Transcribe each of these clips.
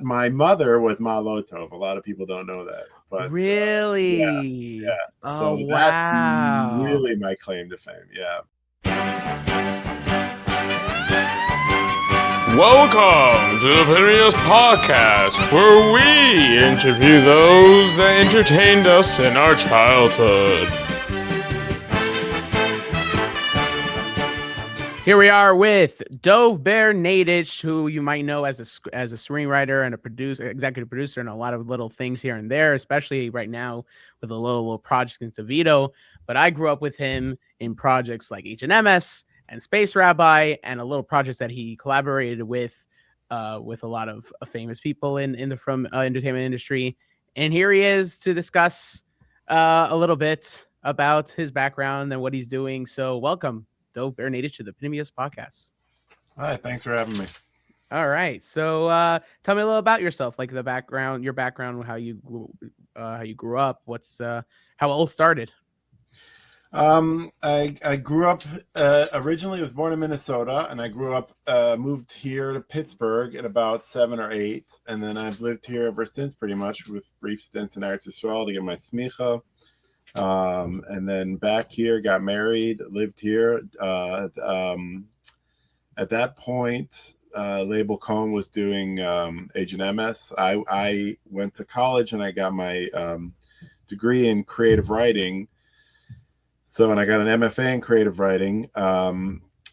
My mother was Malotov. A lot of people don't know that, but yeah, Really? yeah. Oh, So that's wow. really my claim to fame. Yeah. Welcome to the Phineas Podcast, where we interview those that entertained us in our childhood. Here we are with DovBer Naiditch, who you might know as a screenwriter and a executive producer, and a lot of little things here and there, especially right now with a little project in Savito. But I grew up with him in projects like Emes and Space Rabbi, and a little projects that he collaborated with a lot of famous people in the entertainment industry. And here he is to discuss a little bit about his background and what he's doing. So welcome, DovBer Naiditch, to the Phineas Podcast. Hi, thanks for having me. All right, so tell me a little about yourself, like your background, how you grew up, what's how it all started. I grew up originally was born in Minnesota, and I grew up moved here to Pittsburgh at about 7 or 8, and then I've lived here ever since, pretty much, with brief stints in Eretz Yisrael to get my smicha. And then back here, got married, lived here. At that point, Label Cohn was doing Agent Emes. I went to college and I got my degree in creative writing. So, and I got an MFA in creative writing.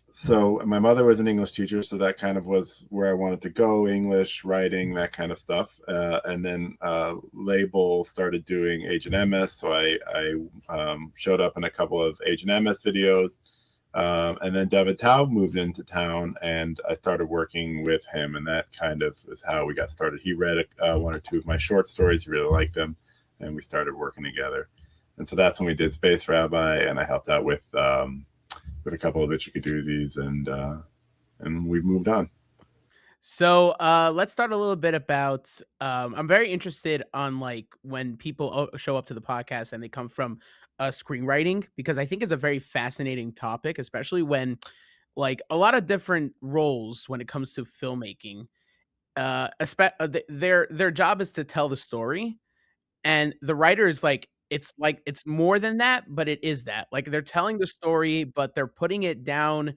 So my mother was an English teacher, so that kind of was where I wanted to go, English, writing, that kind of stuff. And then Label started doing Agent Emes, so I showed up in a couple of Agent Emes videos. And then David Tao moved into town, and I started working with him, and that kind of is how we got started. He read one or two of my short stories, he really liked them, and we started working together. And so that's when we did Space Rabbi, and I helped out with a couple of Itche Kadoozys, and we've moved on. So let's start a little bit about. I'm very interested on like when people show up to the podcast and they come from screenwriting, because I think it's a very fascinating topic, especially when like a lot of different roles when it comes to filmmaking. Their job is to tell the story, and the writer is like it's more than that, but it is that. Like they're telling the story, but they're putting it down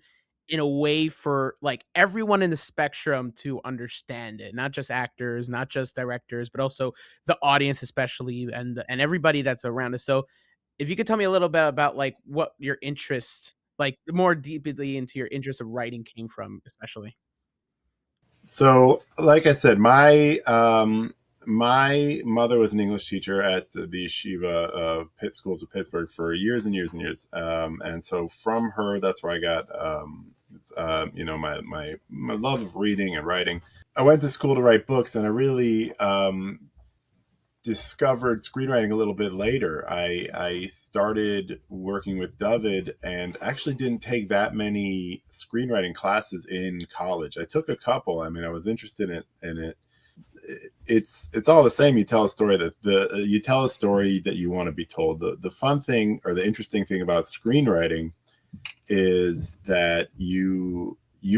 in a way for like everyone in the spectrum to understand it, not just actors, not just directors, but also the audience, especially, and everybody that's around us. So if you could tell me a little bit about like what your interest, like more deeply into your interest of writing came from, especially. So, like I said, my mother was an English teacher at the yeshiva of Pitt Schools of Pittsburgh for years and years and years. And so from her, that's where I got, my love of reading and writing. I went to school to write books, and I really discovered screenwriting a little bit later. I started working with David, and actually didn't take that many screenwriting classes in college. I took a couple. I mean, I was interested in it. It's all the same. You tell a story you tell a story that you want to be told. The fun thing, or the interesting thing about screenwriting, is that you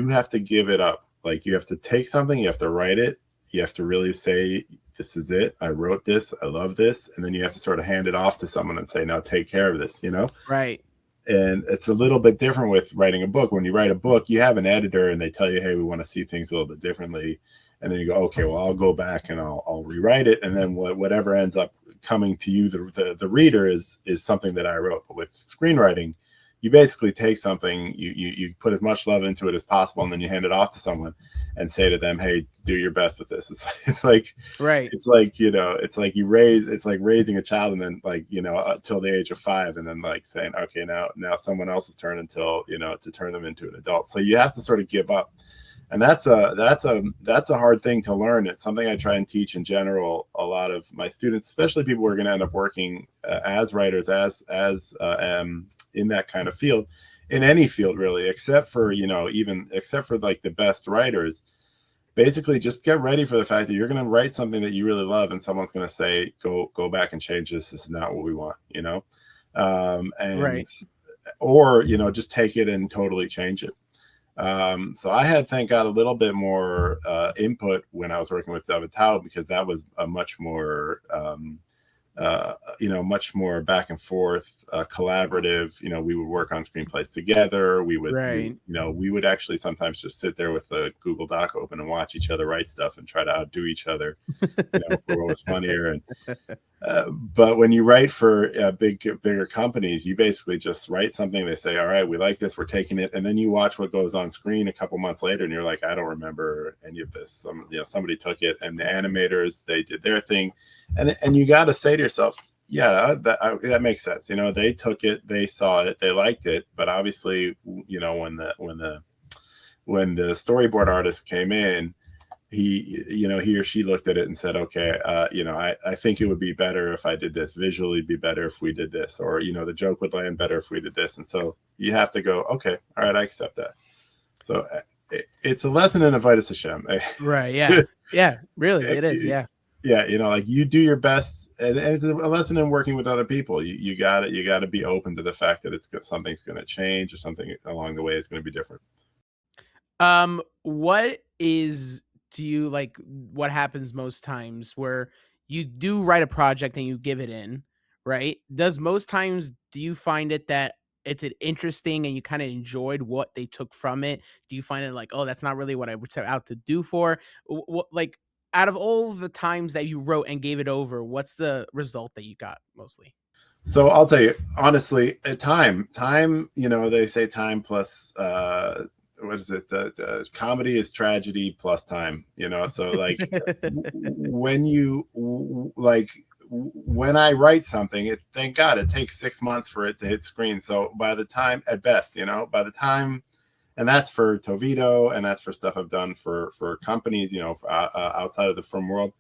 have to give it up. Like, you have to take something, you have to write it, you have to really say, this is it, I wrote this, I love this, and then you have to sort of hand it off to someone and say, now take care of this, Right. And it's a little bit different with writing a book. When you write a book, you have an editor, and they tell you, hey, we want to see things a little bit differently. And then you go, okay, well, I'll go back and I'll rewrite it. And then whatever ends up coming to you, the reader, is something that I wrote. But with screenwriting, you basically take something, you put as much love into it as possible, and then you hand it off to someone and say to them, hey, do your best with this. It's like, Right. it's like, it's like raising a child, and then until the age of 5, and then like saying, okay, now someone else's turn until, to turn them into an adult. So you have to sort of give up. And that's a hard thing to learn. It's something I try and teach in general. A lot of my students, especially people who are going to end up working as writers, as in that kind of field, in any field really, except for like the best writers. Basically, just get ready for the fact that you're going to write something that you really love, and someone's going to say, go back and change this. This is not what we want, and Right. or just take it and totally change it. So I had, thank God, a little bit more input when I was working with DovBer because that was a much more much more back and forth, collaborative. We would work on screenplays together. We would actually sometimes just sit there with the Google Doc open and watch each other write stuff and try to outdo each other, for what was funnier. And but when you write for bigger companies, you basically just write something. They say, all right, we like this, we're taking it. And then you watch what goes on screen a couple months later and you're like, I don't remember any of this. Somebody took it, and the animators, they did their thing. And you got to say to yourself, yeah, that makes sense. They took it, they saw it, they liked it. But obviously, when the storyboard artist came in, he or she looked at it and said, okay, I think it would be better if I did this. Visually, it'd be better if we did this, or the joke would land better if we did this. And so you have to go, okay, all right, I accept that. So it's a lesson in Avodas Hashem. Right? Yeah, really, it is. Yeah. Yeah, like you do your best, and it's a lesson in working with other people. You got to be open to the fact that something's going to change, or something along the way is going to be different. What happens most times where you do write a project and you give it in, right? Do you find it that it's interesting and you kind of enjoyed what they took from it? Do you find it like, oh, that's not really what I would set out to do for? Like, out of all the times that you wrote and gave it over, what's the result that you got mostly? So I'll tell you honestly, time, they say time plus, what is it? Comedy is tragedy plus time, so like when I write something, thank God it takes 6 months for it to hit screen. So by the time, at best, and that's for Tovido, and that's for stuff I've done for companies, outside of the film world.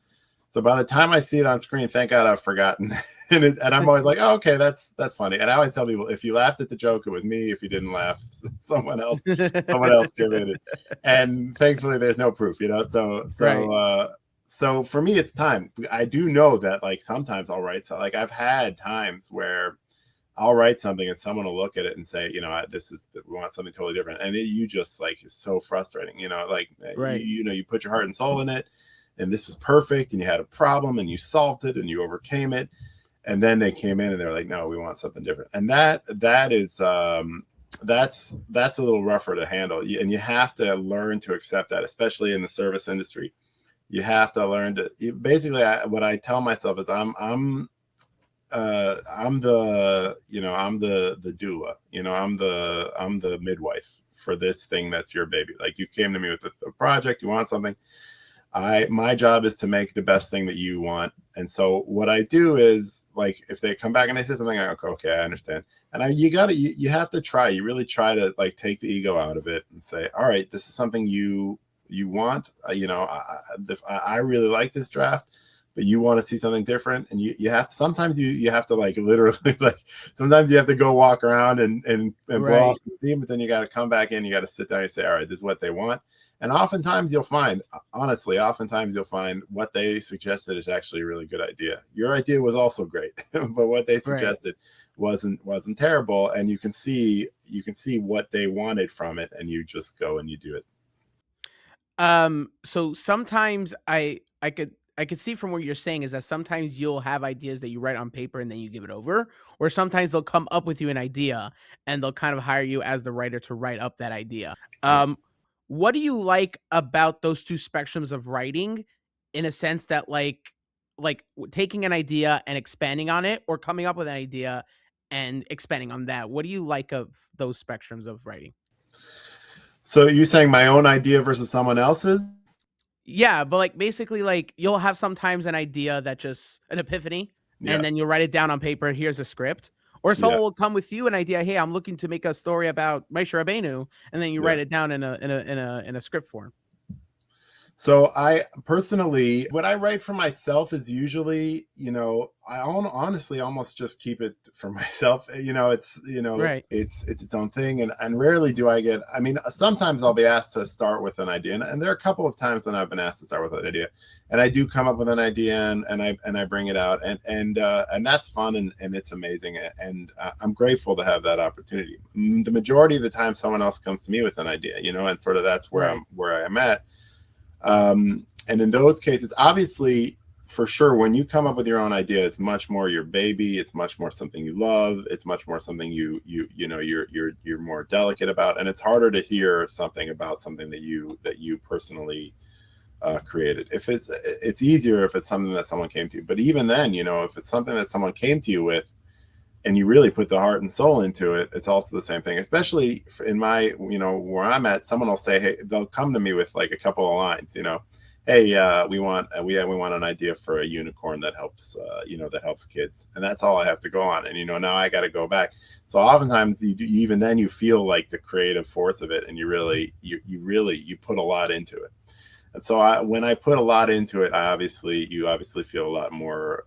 So by the time I see it on screen, thank God I've forgotten. and I'm always like, oh, okay, that's funny. And I always tell people, if you laughed at the joke, it was me. If you didn't laugh, someone else gave it. And thankfully there's no proof, so right. So for me, it's time. I do know that like sometimes I'll write, so like I've had times where I'll write something and someone will look at it and say, we want something totally different. And you just like, it's so frustrating, right. You put your heart and soul in it, and this was perfect, and you had a problem and you solved it and you overcame it. And then they came in and they're like, no, we want something different. And that is, that's a little rougher to handle. And you have to learn to accept that, especially in the service industry. You have to learn to, basically what I tell myself is I'm the doula, I'm the midwife for this thing that's your baby. Like, you came to me with a project, you want something. My job is to make the best thing that you want. And so what I do is, like, if they come back and they say something, I go, okay, I understand. And you have to try, you really try to like take the ego out of it and say, all right, this is something you want, I really like this draft, but you want to see something different. And you have to, sometimes you have to like literally, like sometimes you have to go walk around and blow off some steam, but then you got to come back in, you got to sit down and say, all right, this is what they want. And oftentimes you'll find what they suggested is actually a really good idea. Your idea was also great, but what they suggested wasn't terrible. And you can see what they wanted from it, and you just go and you do it. So sometimes I could see from what you're saying is that sometimes you'll have ideas that you write on paper and then you give it over, or sometimes they'll come up with you an idea and they'll kind of hire you as the writer to write up that idea. What do you like about those two spectrums of writing, in a sense that like taking an idea and expanding on it, or coming up with an idea and expanding on that? What do you like of those spectrums of writing? So you're saying my own idea versus someone else's? Yeah, but like basically, like you'll have sometimes an idea that just an epiphany, and then you'll write it down on paper. Here's a script. Or someone will come with you an idea. Hey, I'm looking to make a story about Moshe Rabbeinu, and then you write it down in a script form. So I personally, what I write for myself is usually, I honestly almost just keep it for myself. Right. It's its own thing. And rarely do I get, I mean, sometimes I'll be asked to start with an idea. And there are a couple of times when I've been asked to start with an idea, and I do come up with an idea and I bring it out and that's fun and it's amazing. And I'm grateful to have that opportunity. The majority of the time someone else comes to me with an idea, and sort of that's where I'm at. And in those cases, obviously, for sure, when you come up with your own idea, it's much more your baby. It's much more something you love. It's much more something you're more delicate about, and it's harder to hear something about something that you personally created. If it's easier if it's something that someone came to you. But even then, if it's something that someone came to you with, and you really put the heart and soul into it, it's also the same thing. Especially in my, where I'm at, someone will say, hey, they'll come to me with like a couple of lines, hey, we want an idea for a unicorn that helps, that helps kids, and that's all I have to go on. And now I got to go back. So oftentimes, even then, you feel like the creative force of it, and you really put a lot into it. And so when I put a lot into it, you obviously feel a lot more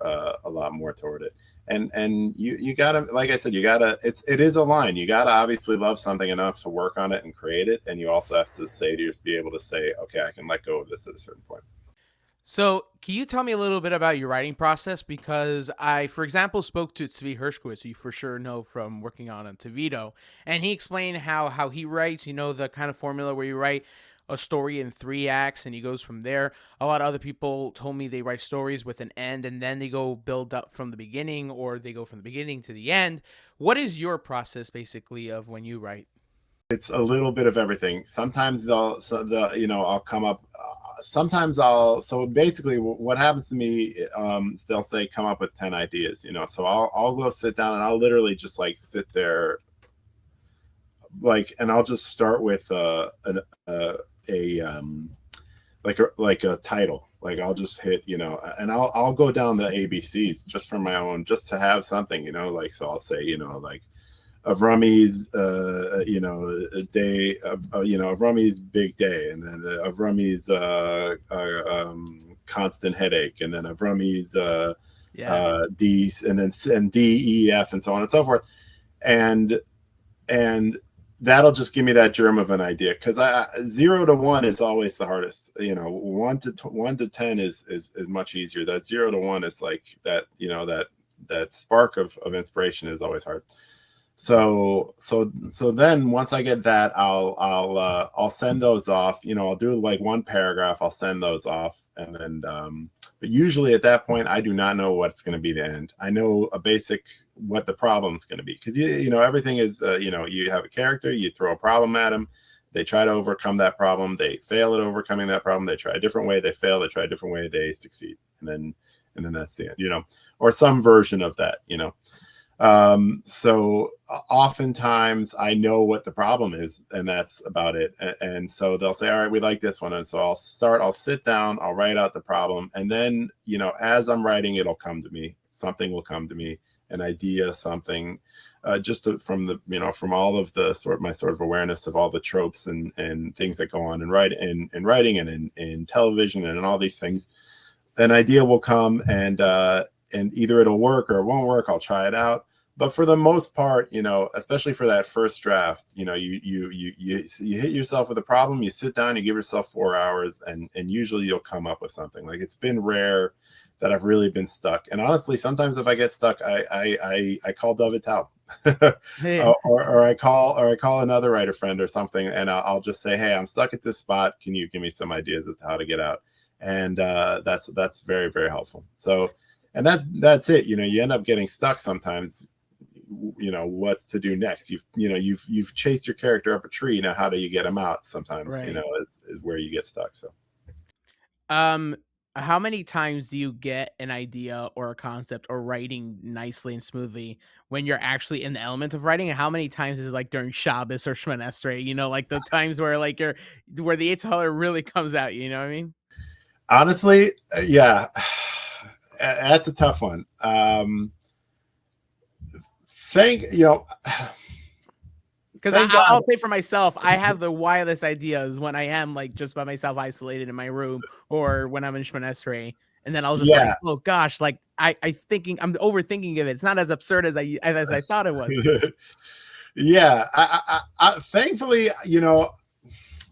toward it. And you gotta, like I said, it is a line. You gotta obviously love something enough to work on it and create it. And you also have to be able to say, okay, I can let go of this at a certain point. So, can you tell me a little bit about your writing process? Because I, for example, spoke to Tzvi Hershkowitz, who you for sure know from working on Tevito, and he explained how he writes. The kind of formula where you write a story in 3 acts and he goes from there. A lot of other people told me they write stories with an end and then they go build up from the beginning, or they go from the beginning to the end. What is your process basically of when you write? It's a little bit of everything. Sometimes I'll come up. Sometimes so basically what happens to me, they'll say, come up with 10 ideas, so I'll go sit down and I'll literally just like sit there, and I'll just start with like a title. Like I'll just hit, and I'll go down the ABCs just for my own, just to have something, so I'll say, like Avrami's, a day of, Avrami's big day, and then Avrami's constant headache, and then Avrami's D, and D, E, F, and so on and so forth. And that'll just give me that germ of an idea, because 0 to 1 is always the hardest. 1 to 10 is much easier. That 0 to 1 is like that. That spark of inspiration is always hard. So then once I get that, I'll send those off. I'll do like 1 paragraph. I'll send those off, and then but usually at that point, I do not know what's going to be the end. I know a basic what the problem's going to be, because everything is you have a character, you throw a problem at them, they try to overcome that problem, they fail at overcoming that problem, they try a different way, they fail, they try a different way, they succeed, and then that's the end, or some version of that. So oftentimes I know what the problem is, and that's about it. And so they'll say, all right, we like this one. And so I'll sit down, I'll write out the problem. And then, as I'm writing, it'll come to me, something will come to me, an idea, something, from all of the my sort of awareness of all the tropes and things that go on in writing and in television and in all these things. An idea will come, and either it'll work or it won't work. I'll try it out. But for the most part, especially for that first draft, you hit yourself with a problem, you sit down, you give yourself 4 hours, and usually you'll come up with something. Like, it's been rare that I've really been stuck. And honestly, sometimes if I get stuck, I call David Taub. or I call another writer friend or something, and I'll just say, hey, I'm stuck at this spot. Can you give me some ideas as to how to get out? And that's very, very helpful. So, and that's it. You end up getting stuck sometimes. What to do next. You've chased your character up a tree. Now, how do you get him out? Sometimes, Right. is where you get stuck. So, how many times do you get an idea or a concept or writing nicely and smoothly when you're actually in the element of writing? And how many times is it like during Shabbos or Shemana Esrei, like the times where like where the Itche really comes out, you know what I mean? Honestly, yeah, that's a tough one. Because I'll say for myself, I have the wildest ideas when I am like just by myself, isolated in my room, or when I'm in Shmideo, and then I'll just like, oh gosh, like I'm overthinking of it. It's not as absurd as I thought it was. Yeah, I thankfully, you know,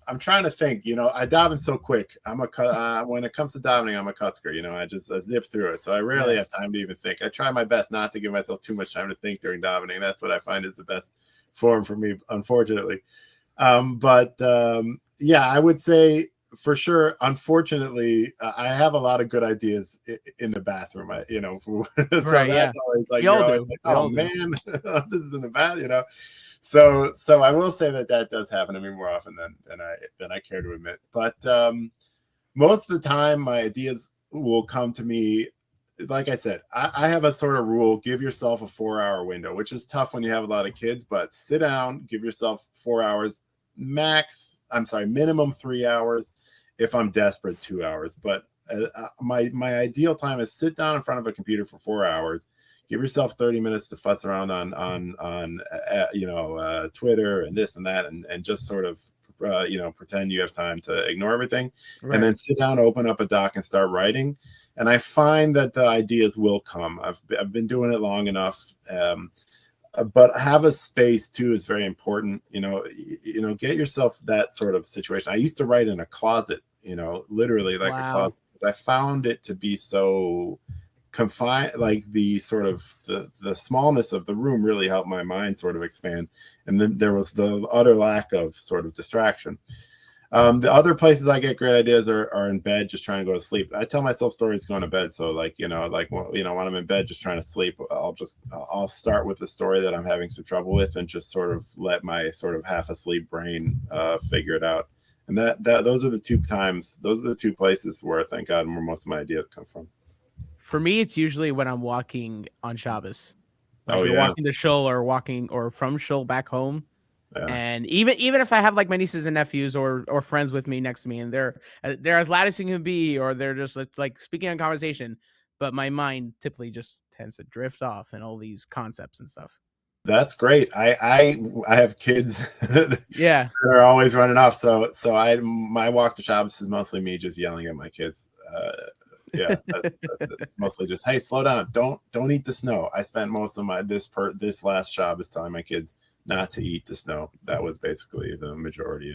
I'm trying to think. You know, I daven so quick. When it comes to davening, I'm a kutzker. You know, I zip through it, so I rarely have time to even think. I try my best not to give myself too much time to think during davening. That's what I find is the best form for me, unfortunately. Yeah, I would say for sure. Unfortunately, I have a lot of good ideas in the bathroom. So that's always like, you're always like, oh man, this is in the bath. You know. So I will say that does happen to me more often than I care to admit. But most of the time, my ideas will come to me. Like I said, I have a sort of rule: give yourself a 4-hour window, which is tough when you have a lot of kids. But sit down, give yourself 4 hours minimum 3 hours. If I'm desperate, 2 hours. But my ideal time is sit down in front of a computer for 4 hours. Give yourself 30 minutes to futz around on Twitter and this and that, and just sort of pretend you have time to ignore everything, and then sit down, open up a doc, and start writing. And I find that the ideas will come. I've been doing it long enough, but have a space too is very important. Get yourself that sort of situation. I used to write in a closet, literally like a closet. I found it to be so confined, like the sort of the smallness of the room really helped my mind sort of expand. And then there was the utter lack of sort of distraction. The other places I get great ideas are in bed, just trying to go to sleep. I tell myself stories going to bed. So when I'm in bed, just trying to sleep, I'll start with the story that I'm having some trouble with and just sort of let my sort of half asleep brain figure it out. And those are the two places where I thank God where most of my ideas come from. For me, it's usually when I'm walking on Shabbos. Walking to shul or from shul back home. Yeah. And even if I have like my nieces and nephews or friends with me next to me, and they're as loud as you can be, or they're just like speaking on conversation, but my mind typically just tends to drift off and all these concepts and stuff. That's great. I have kids yeah, that are always running off. So my walk to Shabbos is mostly me just yelling at my kids. Yeah, that's it. It's mostly just, hey, slow down. Don't eat the snow. I spent most of this last Shabbos telling my kids not to eat the snow. That was basically the majority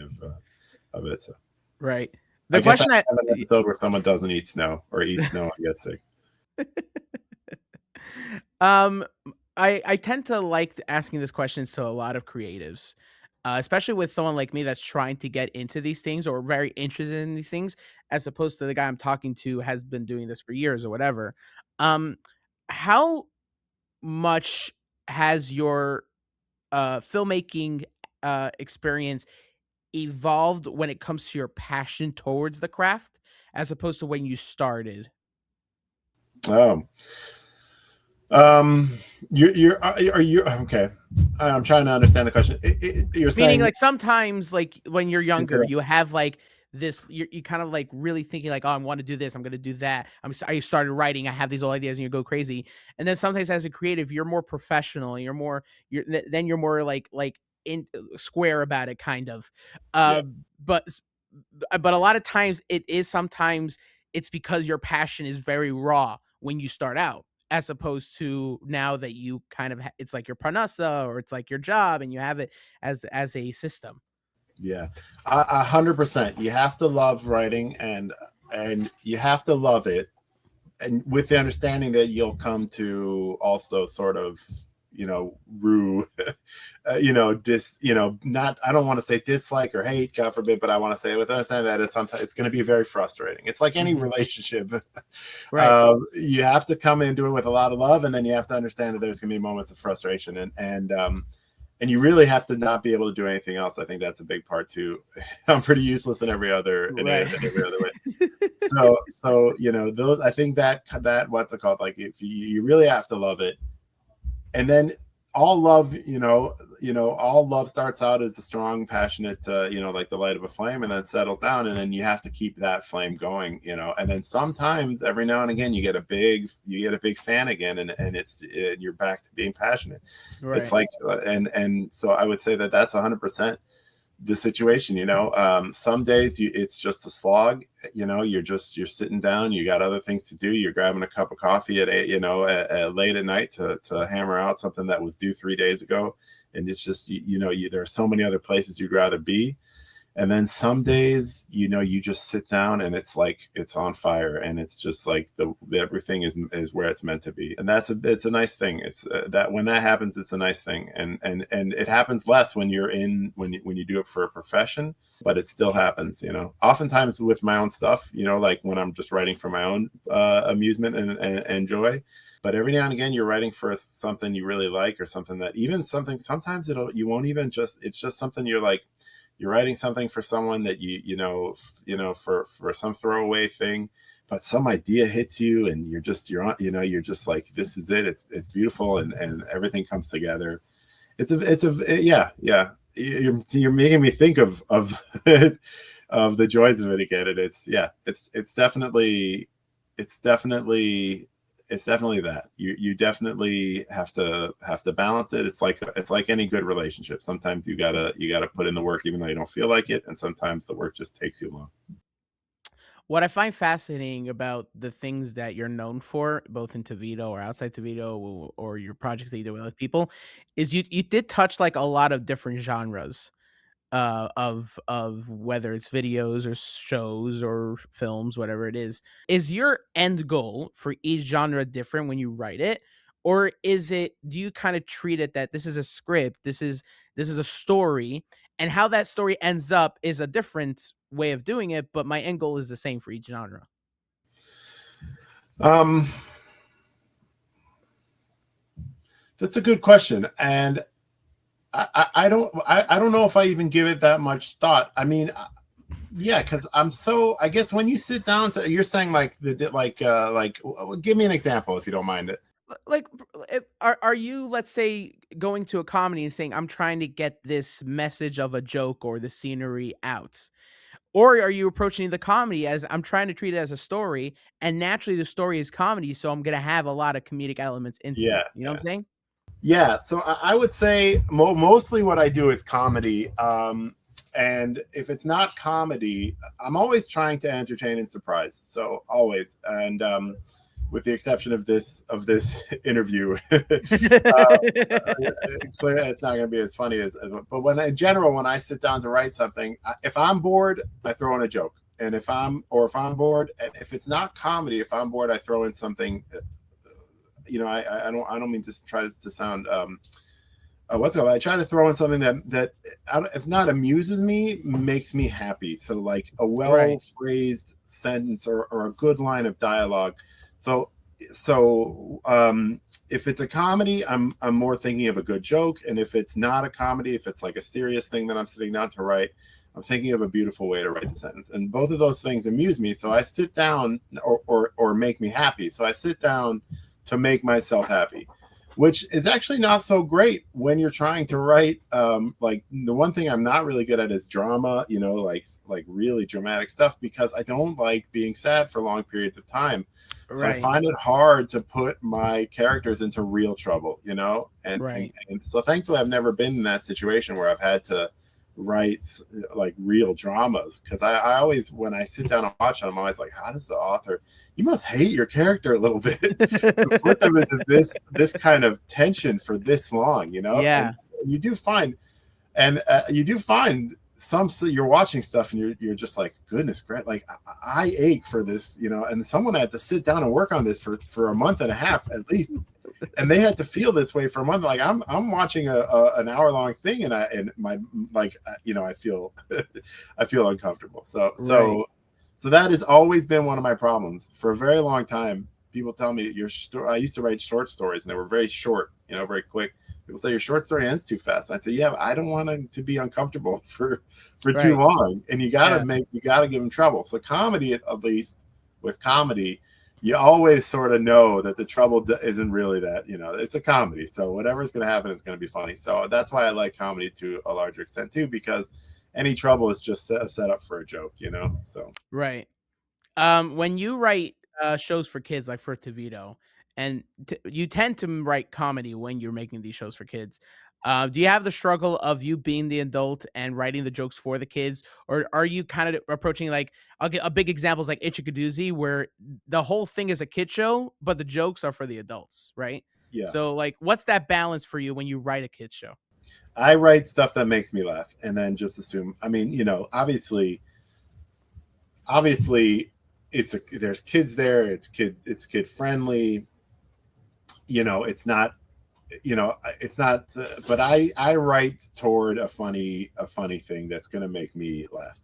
of it. So. Right. The question I have an episode where someone doesn't eat snow or eat snow and gets sick. I tend to like asking this question to a lot of creatives, especially with someone like me that's trying to get into these things or very interested in these things, as opposed to the guy I'm talking to has been doing this for years or whatever. How much has your filmmaking experience evolved when it comes to your passion towards the craft as opposed to when you started? You're okay. I'm trying to understand the question. You're saying like sometimes like when you're younger, you have like this, you kind of like really thinking like, oh, I want to do this, I'm going to do that. I started writing, I have these old ideas, and you go crazy. And then sometimes as a creative, you're more professional, you're more like in square about it, kind of. But a lot of times it's because your passion is very raw when you start out, as opposed to now that you kind of it's like your parnasa or it's like your job and you have it as a system. Yeah, 100%. You have to love writing and you have to love it, and with the understanding that you'll come to also sort of not, I don't want to say dislike or hate, God forbid, but I want to say with understanding that sometimes it's going to be very frustrating. It's like any relationship. Right. You have to come into it with a lot of love, and then you have to understand that there's going to be moments of frustration, and you really have to not be able to do anything else. I think that's a big part too. I'm pretty useless in every other way. So those, I think that what's it called? Like if you really have to love it. And then all love, all love starts out as a strong, passionate, like the light of a flame, and then settles down, and then you have to keep that flame going, and then sometimes every now and again you get a big fan again, and you're back to being passionate. Right. It's like, and so I would say that that's 100% the situation. Some days it's just a slog. You're sitting down, you got other things to do, you're grabbing a cup of coffee at late at night to hammer out something that was due 3 days ago, and it's just there are so many other places you'd rather be. And then some days, you just sit down and it's like it's on fire, and it's just like everything is where it's meant to be, and it's a nice thing. It's that when that happens, it's a nice thing, and it happens less when when you do it for a profession, but it still happens. Oftentimes with my own stuff, like when I'm just writing for my own amusement and joy. But every now and again, you're writing for something you really like, or something sometimes you won't even it's just something you're like. You're writing something for someone that for some throwaway thing, but some idea hits you, and you're just like, this is it. It's beautiful, and everything comes together. Yeah. You're making me think of of the joys of it again, and it's definitely that you definitely have to balance it. It's like any good relationship. Sometimes you gotta put in the work even though you don't feel like it, and sometimes the work just takes you long. What I find fascinating about the things that you're known for, both in Tavito or outside Tavito, or your projects that you do with other people, is you did touch like a lot of different genres of whether it's videos or shows or films, whatever it is. Is your end goal for each genre different when you write it? Or do you kind of treat it that this is a script, this is a story, and how that story ends up is a different way of doing it, but my end goal is the same for each genre? That's a good question, and I don't know if I even give it that much thought. I mean, yeah, because I guess when you sit down you're saying give me an example if you don't mind it. Like, are you, let's say, going to a comedy and saying, I'm trying to get this message of a joke or the scenery out? Or are you approaching the comedy as, I'm trying to treat it as a story, and naturally the story is comedy, so I'm going to have a lot of comedic elements into it. You know what I'm saying? Yeah, so I would say mostly what I do is comedy. And if it's not comedy, I'm always trying to entertain and surprise. So always, and with the exception of this interview, clearly it's not going to be as funny as. But in general, when I sit down to write something, if I'm bored, I throw in a joke, and if I'm bored, if it's not comedy, if I'm bored, I throw in something. I don't mean to try to sound I try to throw in something that if not amuses me, makes me happy. So like a well-phrased sentence or a good line of dialogue. So if it's a comedy, I'm more thinking of a good joke, and if it's not a comedy, if it's like a serious thing that I'm sitting down to write, I'm thinking of a beautiful way to write the sentence. And both of those things amuse me, so I sit down or make me happy. So I sit down to make myself happy, which is actually not so great when you're trying to write. Like the one thing I'm not really good at is drama, like really dramatic stuff, because I don't like being sad for long periods of time. So I find it hard to put my characters into real trouble, and so thankfully I've never been in that situation where I've had to write like real dramas, because I always, when I sit down and watch them, I'm always like, how does the author, you must hate your character a little bit to put them into this kind of tension for this long, Yeah. And you do find some, you're watching stuff and you're just like, goodness, great, like I ache for this, and someone had to sit down and work on this for a month and a half at least, and they had to feel this way for a month. Like I'm watching an hour-long thing, and I feel I feel uncomfortable. So that has always been one of my problems for a very long time. People tell me I used to write short stories, and they were very short, very quick. People say your short story ends too fast. I say, yeah, but I don't want them to be uncomfortable for too long, and you gotta give them trouble. So comedy, at least with comedy, you always sort of know that the trouble isn't really that, it's a comedy. So whatever's going to happen is going to be funny. So that's why I like comedy to a larger extent too, because any trouble is just a setup for a joke, So Right. When you write shows for kids, like for Tevito, and you tend to write comedy when you're making these shows for kids. Do you have the struggle of you being the adult and writing the jokes for the kids, or are you kind of approaching like I'll get a big example is like Itche Kadoozy, where the whole thing is a kid show, but the jokes are for the adults, right? yeah, So like, what's that balance for you when you write a kids show? I write stuff that makes me laugh and then just assume, I mean, obviously there's kids there. It's kid friendly. It's not, but I write toward a funny thing that's going to make me laugh.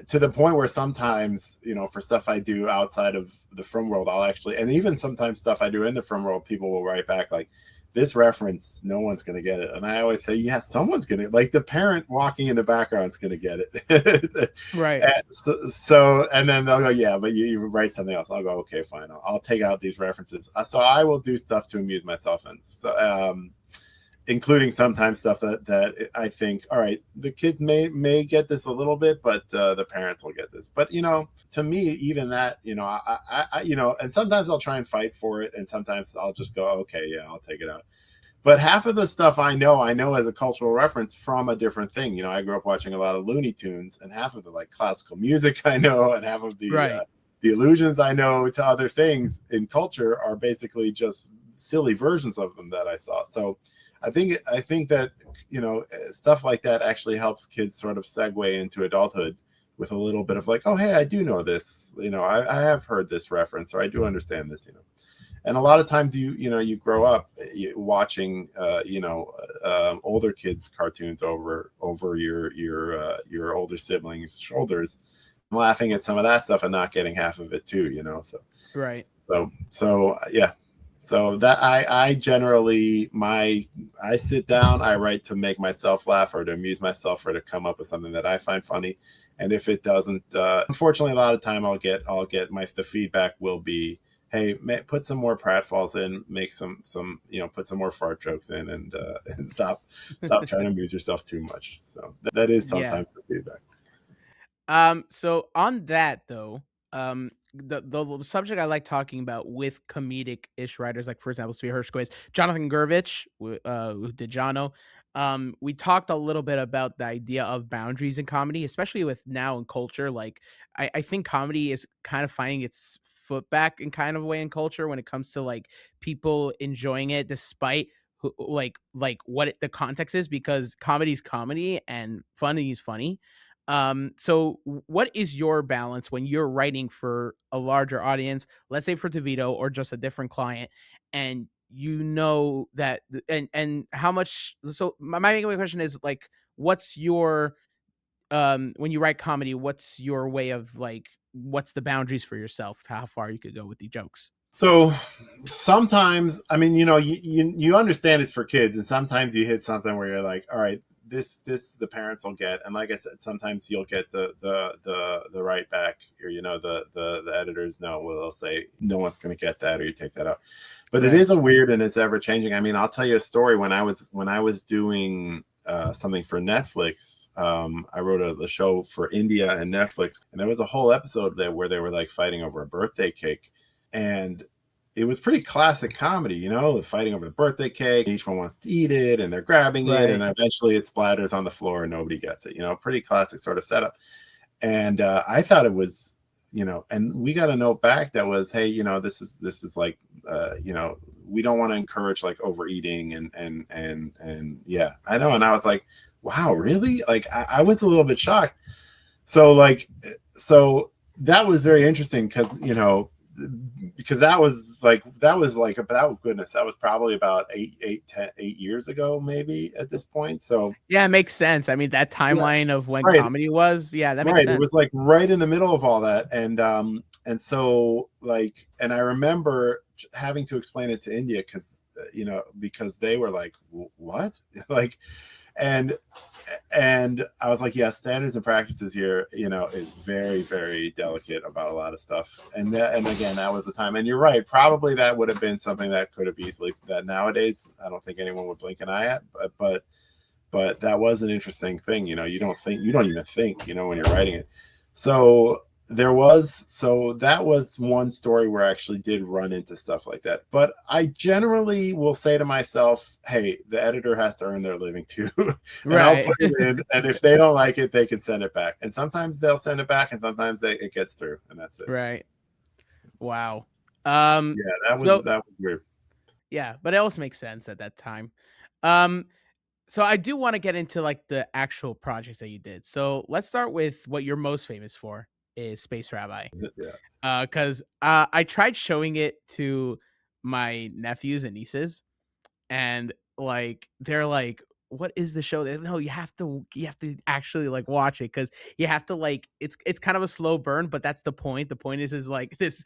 To the point where sometimes, for stuff I do outside of the film world, I'll actually, and even sometimes stuff I do in the film world, people will write back like, this reference, no one's going to get it. And I always say, yeah, someone's going to, like the parent walking in the background is going to get it. Right. And then they'll go, yeah, but you write something else. I'll go, okay, fine. I'll take out these references. So I will do stuff to amuse myself. And so, including sometimes stuff that I think, all right, the kids may get this a little bit, but the parents will get this. But to me, even that, I and sometimes I'll try and fight for it, and sometimes I'll just go, okay, yeah, I'll take it out. But half of the stuff I know as a cultural reference from a different thing. I grew up watching a lot of Looney Tunes, and half of the like classical music I know, and half of the allusions I know to other things in culture are basically just silly versions of them that I saw. So I think that stuff like that actually helps kids sort of segue into adulthood with a little bit of like, oh hey, I do know this, I have heard this reference, or I do understand this, And a lot of times you grow up watching older kids' cartoons over your older siblings' shoulders, laughing at some of that stuff and not getting half of it too, So Right. So yeah. So that I generally I sit down, I write to make myself laugh or to amuse myself or to come up with something that I find funny. And if it doesn't, unfortunately, a lot of time I'll get the feedback will be, hey, put some more pratfalls in, make some put some more fart jokes in, and stop trying to amuse yourself too much. So that is sometimes the feedback. So on that though, the subject I like talking about with comedic-ish writers, like for example, Steve Hershkowitz, Jonathan Gervich, who did Jono. We talked a little bit about the idea of boundaries in comedy, especially with now in culture. Like, I think comedy is kind of finding its foot back in kind of way in culture when it comes to like people enjoying it despite like what the context is, because comedy is comedy and funny is funny. So what is your balance when you're writing for a larger audience, let's say for DeVito or just a different client, and that and how much? So my main question is like, what's your when you write comedy, what's your way of like, what's the boundaries for yourself to how far you could go with the jokes? So sometimes, I mean, you understand it's for kids, and sometimes you hit something where you're like, all right, this the parents will get, and like I said, sometimes you'll get the right back, or the editors know, well, they'll say no one's going to get that, or you take that out. But It is a weird and it's ever changing. I mean, I'll tell you a story. When I was doing something for Netflix, I wrote a show for India and Netflix, and there was a whole episode there where they were like fighting over a birthday cake. And it was pretty classic comedy, fighting over the birthday cake. Each one wants to eat it, and they're grabbing it, and eventually it splatters on the floor and nobody gets it. Pretty classic sort of setup. And I thought it was, and we got a note back that was, hey, this is like, we don't want to encourage like overeating and yeah, I know. And I was like, wow, really? Like I was a little bit shocked. So that was very interesting because that was about, goodness, that was probably about 8 years ago, maybe at this point. So yeah, it makes sense. I mean, that timeline of when comedy was, that makes sense. It was like right in the middle of all that. And so like, and I remember having to explain it to India because they were like, what? Like, and and I was like, yeah, standards and practices here, is very, very delicate about a lot of stuff. And again, that was the time. And you're right, probably that would have been something that could have easily, that nowadays I don't think anyone would blink an eye at, but that was an interesting thing. You don't even think, when you're writing it. So that was one story where I actually did run into stuff like that. But I generally will say to myself, hey, the editor has to earn their living too. And Right. I'll put it in. And if they don't like it, they can send it back. And sometimes they'll send it back, and sometimes it gets through, and that's it. Right. Wow. Yeah, that was weird. Yeah, but it also makes sense at that time. So I do want to get into like the actual projects that you did. So let's start with what you're most famous for, is Space Rabbi. Yeah. Because I tried showing it to my nephews and nieces, and like they're like, "What is the show?" No, you have to actually like watch it, because you have to like it's kind of a slow burn, but that's the point. The point is like this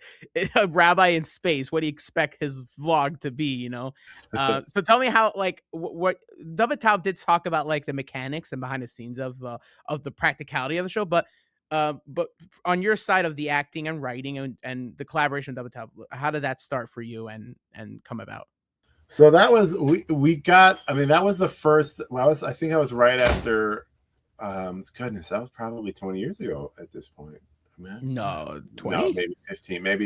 a rabbi in space. What do you expect his vlog to be? So tell me how like what DovBer did talk about, like the mechanics and behind the scenes of the practicality of the show, but on your side of the acting and writing and the collaboration with DovBer, how did that start for you and come about? So that was that was the first. I think I was right after. Goodness, that was probably 20 years ago at this point. No, 20? No, maybe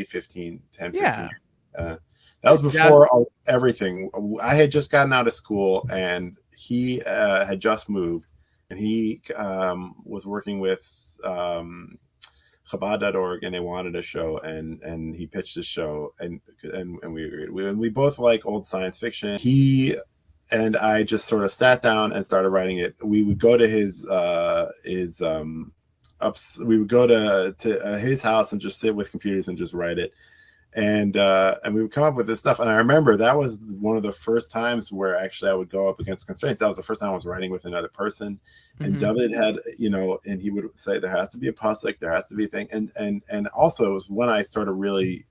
15, 10, 15. Yeah. That was before everything. I had just gotten out of school, and he had just moved, and he was working with Chabad.org, and they wanted a show, and he pitched his show, and we agreed. We both like old science fiction. He and I just sort of sat down and started writing it. We would go to his house and just sit with computers and just write it. And we would come up with this stuff. And I remember that was one of the first times where actually I would go up against constraints. That was the first time I was writing with another person. And David had, and he would say, there has to be a pasuk, there has to be a thing. And also it was when I started really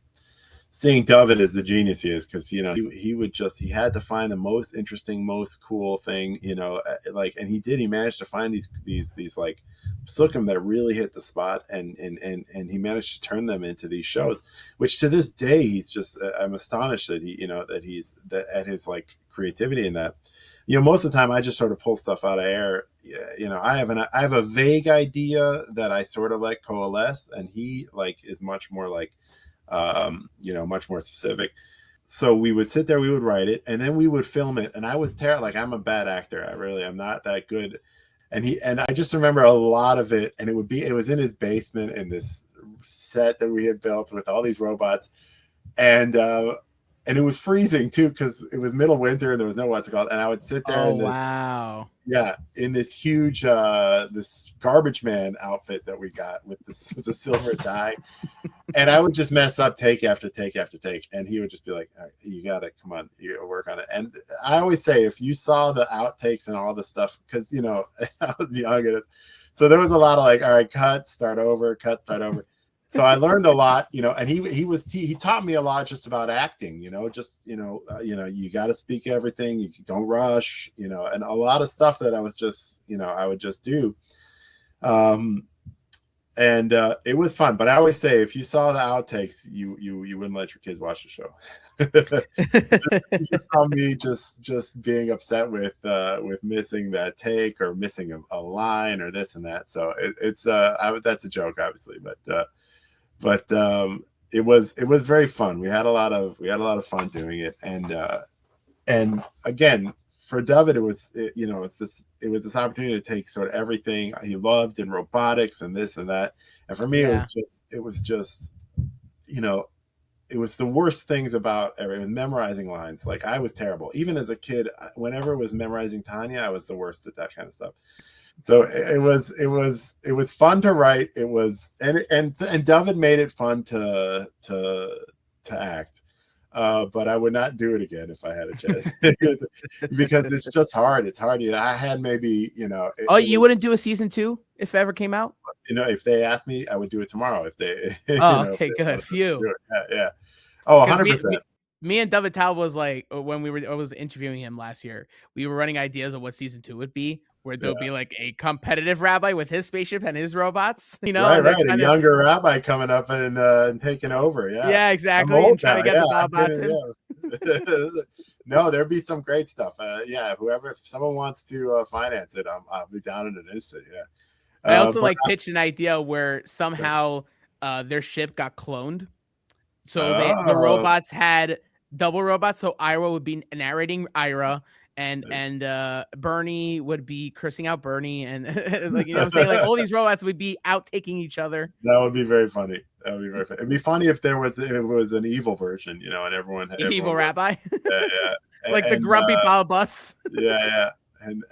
seeing David as the genius he is, because, he had to find the most interesting, most cool thing, and he managed to find these like psukim that really hit the spot, and he managed to turn them into these shows, which to this day he's just I'm astonished that he's at his like creativity in that. Most of the time I just sort of pull stuff out of air. I have a vague idea that I sort of like coalesce, and he like is much more like much more specific. So we would sit there, we would write it, and then we would film it. And I was terrible. Like, I'm a bad actor. I'm not that good. And I just remember a lot of it. And it was in his basement in this set that we had built with all these robots. And it was freezing too, because it was middle winter and there was no what's it called. And I would sit there in this huge this garbage man outfit that we got with the silver tie. And I would just mess up take after take after take. And he would just be like, all right, you got to come on, you gotta work on it. And I always say, if you saw the outtakes and all the stuff, because, I was young. So there was a lot of like, all right, cut, start over. So I learned a lot, and he taught me a lot just about acting, you got to speak everything. You don't rush, and a lot of stuff that I was just, I would just do. And it was fun, but I always say, if you saw the outtakes, you wouldn't let your kids watch the show. You just saw me just being upset with missing that take or missing a line or this and that. So it's that's a joke, obviously, but it was very fun. We had a lot of fun doing it, and again, for David, it was this opportunity to take sort of everything he loved in robotics and this and that. And for me, it was just, it was the worst things about it was memorizing lines. Like, I was terrible. Even as a kid, whenever it was memorizing Tanya, I was the worst at that kind of stuff. So it was fun to write. It was, and David made it fun to act. But I would not do it again if I had a chance, because it's just hard. It's hard. I had maybe, you wouldn't do a season 2 if it ever came out? If they asked me, I would do it tomorrow. If they, okay, good. Phew. Yeah. Oh, 100%. me and David Tal was like when I was interviewing him last year, we were running ideas of what season 2 would be, where there'll be like a competitive rabbi with his spaceship and his robots, and Right. they're A younger rabbi coming up and taking over. Yeah. Yeah, I'm exactly. old And trying to now. get the Dobots in. Yeah. No, there'd be some great stuff. Yeah, if someone wants to finance it, I'll be down in an instant. Yeah. I also pitched an idea where somehow their ship got cloned. So the robots had double robots. So Ira would be narrating Ira, and Bernie would be cursing out Bernie, and like, you know what I'm saying? Like, all these robots would be out taking each other. That would be very funny. That would be very funny. It'd be funny if it was an evil version, and everyone evil rabbi. Yeah. Like the grumpy bus. Yeah. And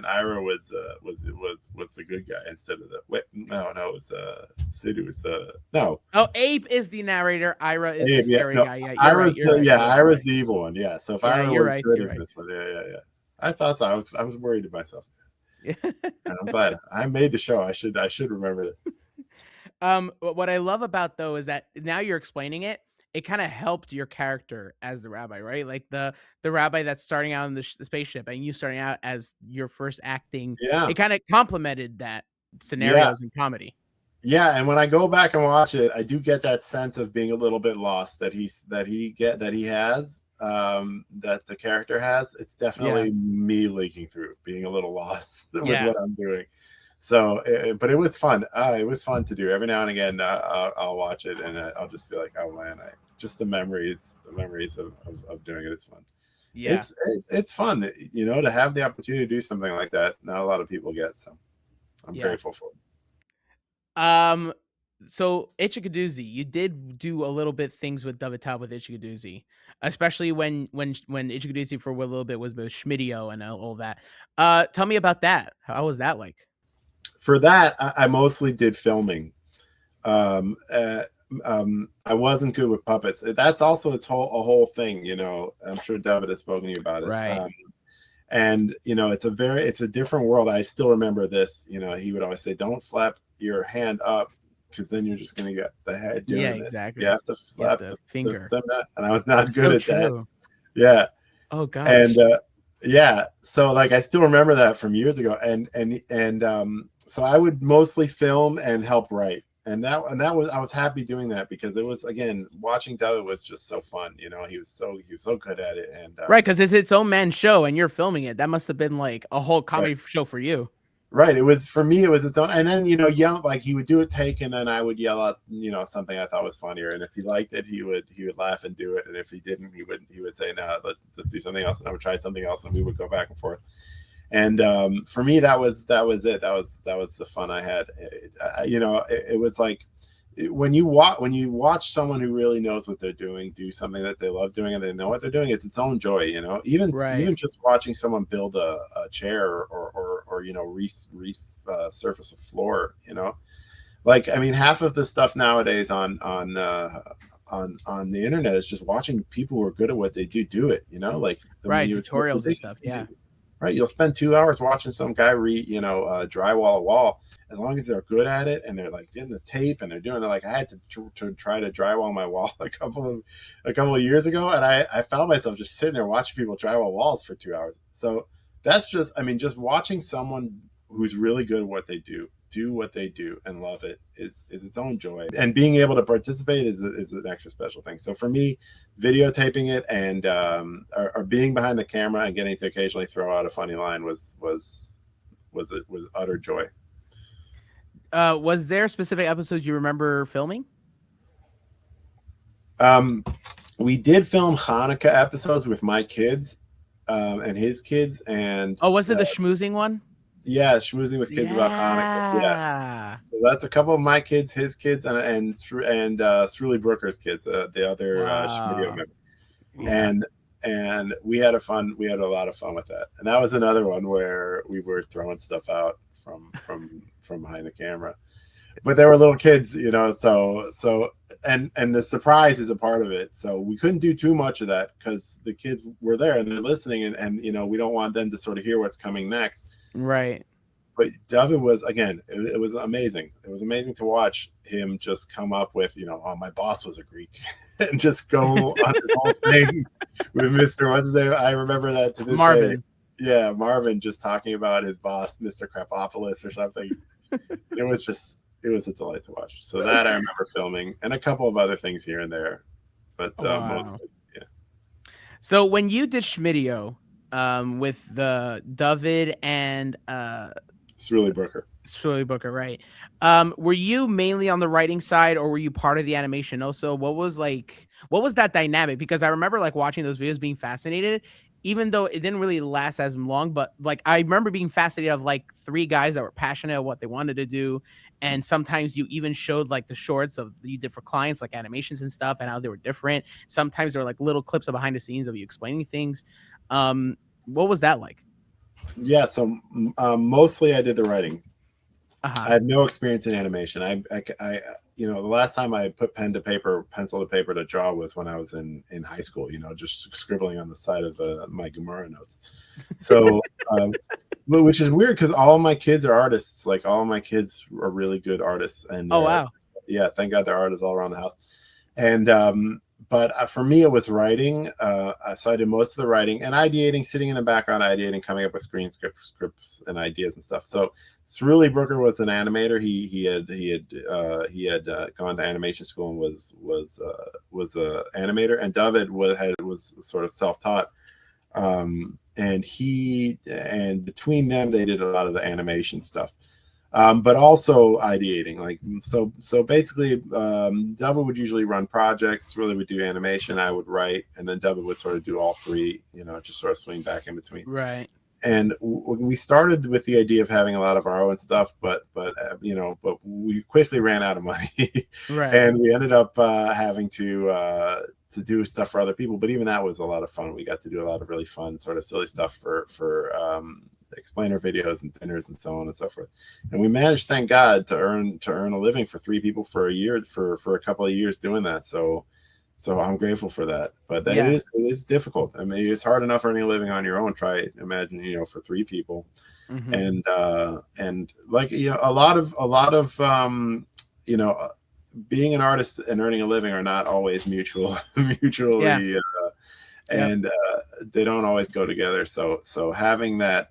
Ira was the good guy instead of it was Sid was the no. Oh, Abe is the narrator. Ira is the scary guy. Yeah, Ira's the evil one. Yeah. So if Ira was good in this one, yeah. I thought so. I was worried to myself. And I'm glad I made the show. I should remember this. What I love about though is that now you're explaining it. It kind of helped your character as the rabbi, right? Like the rabbi that's starting out in the spaceship and you starting out as your first acting. Yeah. It kind of complemented that scenarios in comedy. Yeah, and when I go back and watch it, I do get that sense of being a little bit lost that the character has. It's definitely me leaking through, being a little lost with what I'm doing. So, but it was fun. It was fun to do. Every now and again, I'll watch it and I'll just be like, oh man, just the memories of doing it is fun. Yeah, it's fun, to have the opportunity to do something like that. Not a lot of people get, so I'm grateful for it. So Itche Kadoozy, you did do a little bit things with David Tal with Itche Kadoozy, especially when Itche Kadoozy for a little bit was with Shmideo and all that. Tell me about that. How was that like? For that, I mostly did filming. I wasn't good with puppets. That's also a whole thing, I'm sure David has spoken to you about it. Right. And it's a different world. I still remember this. He would always say, "Don't flap your hand up, because then you're just going to get the head doing this. Exactly. You have to flap the finger." And I was not good at that. Yeah. Oh gosh. And so I still remember that from years ago. And so I would mostly film and help write. And that was, I was happy doing that because it was, again, watching David was just so fun. He was so good at it. And right, because it's its own man show and you're filming it. That must have been like a whole comedy show for you. Right. It was, for me, it was its own. And then, yell, he would do a take and then I would yell out, something I thought was funnier. And if he liked it, he would laugh and do it. And if he didn't, he would say, "No, let's do something else." And I would try something else and we would go back and forth. And for me, that was it. That was the fun I had. It was like when you watch someone who really knows what they're doing do something that they love doing and they know what they're doing, it's its own joy. Even just watching someone build a chair or resurface a floor. Half of the stuff nowadays on the internet is just watching people who are good at what they do it. Tutorials and stuff. Yeah. Right, you'll spend 2 hours watching some guy drywall a wall. As long as they're good at it and they're getting the tape and they're like, I had to try to drywall my wall a couple of years ago, and I found myself just sitting there watching people drywall walls for 2 hours. So that's just watching someone who's really good at what they do what they do and love it is its own joy, and being able to participate is an extra special thing. So for me, videotaping it and or being behind the camera and getting to occasionally throw out a funny line was utter joy. Was there specific episodes you remember filming? We did film Hanukkah episodes with my kids and his kids. And was it the schmoozing one? Yeah, schmoozing with kids about Hanukkah. Yeah, so that's a couple of my kids, his kids, and Sruli Brooker's kids, the other Shmideo member. Yeah. And we had a lot of fun with that. And that was another one where we were throwing stuff out from behind the camera. But they were little kids, so and the surprise is a part of it. So we couldn't do too much of that because the kids were there and they're listening and we don't want them to sort of hear what's coming next. Right. but David was, again, it was amazing. It was amazing to watch him just come up with, oh, my boss was a Greek, and just go on this whole thing with Mr. What's his name? I remember that to this Marvin. day. Yeah, Marvin, just talking about his boss, Mr. Krapopoulos or something. It was a delight to watch. So that I remember filming, and a couple of other things here and there, but mostly, yeah. So when you did Shmideo, with the David and Surly Booker, right? Were you mainly on the writing side, or were you part of the animation also? What was that dynamic? Because I remember like watching those videos, being fascinated, even though it didn't really last as long. But like I remember being fascinated of like three guys that were passionate about what they wanted to do. And sometimes you even showed like the shorts of you did for clients, like animations and stuff, and how they were different. Sometimes there were like little clips of behind the scenes of you explaining things. What was that like? Yeah, so mostly I did the writing. Uh-huh. I have no experience in animation. I the last time I put pencil to paper to draw was when I was in high school. Just scribbling on the side of my Gemara notes. So, which is weird because all of my kids are artists. Like all of my kids are really good artists. And oh wow, yeah, thank God there are artists all around the house. And but for me, it was writing. So I did most of the writing and ideating, sitting in the background, ideating, coming up with scripts and ideas and stuff. So Surly Booker was an animator. He had gone to animation school and was a animator. And David was sort of self-taught. And between them, they did a lot of the animation stuff. But also ideating, like so basically David would usually run projects, really would do animation, I would write, and then David would sort of do all three, just sort of swing back in between. Right. And we started with the idea of having a lot of our own stuff, but we quickly ran out of money. Right. And we ended up having to do stuff for other people, but even that was a lot of fun. We got to do a lot of really fun sort of silly stuff for explainer videos and dinners and so on and so forth. And we managed, thank God, to earn a living for three people for a year, for a couple of years doing that. So I'm grateful for that. But it is difficult. I mean, it's hard enough earning a living on your own. Try imagine, for three people. Mm-hmm. And like, a lot of being an artist and earning a living are not always mutually and they don't always go together. So having that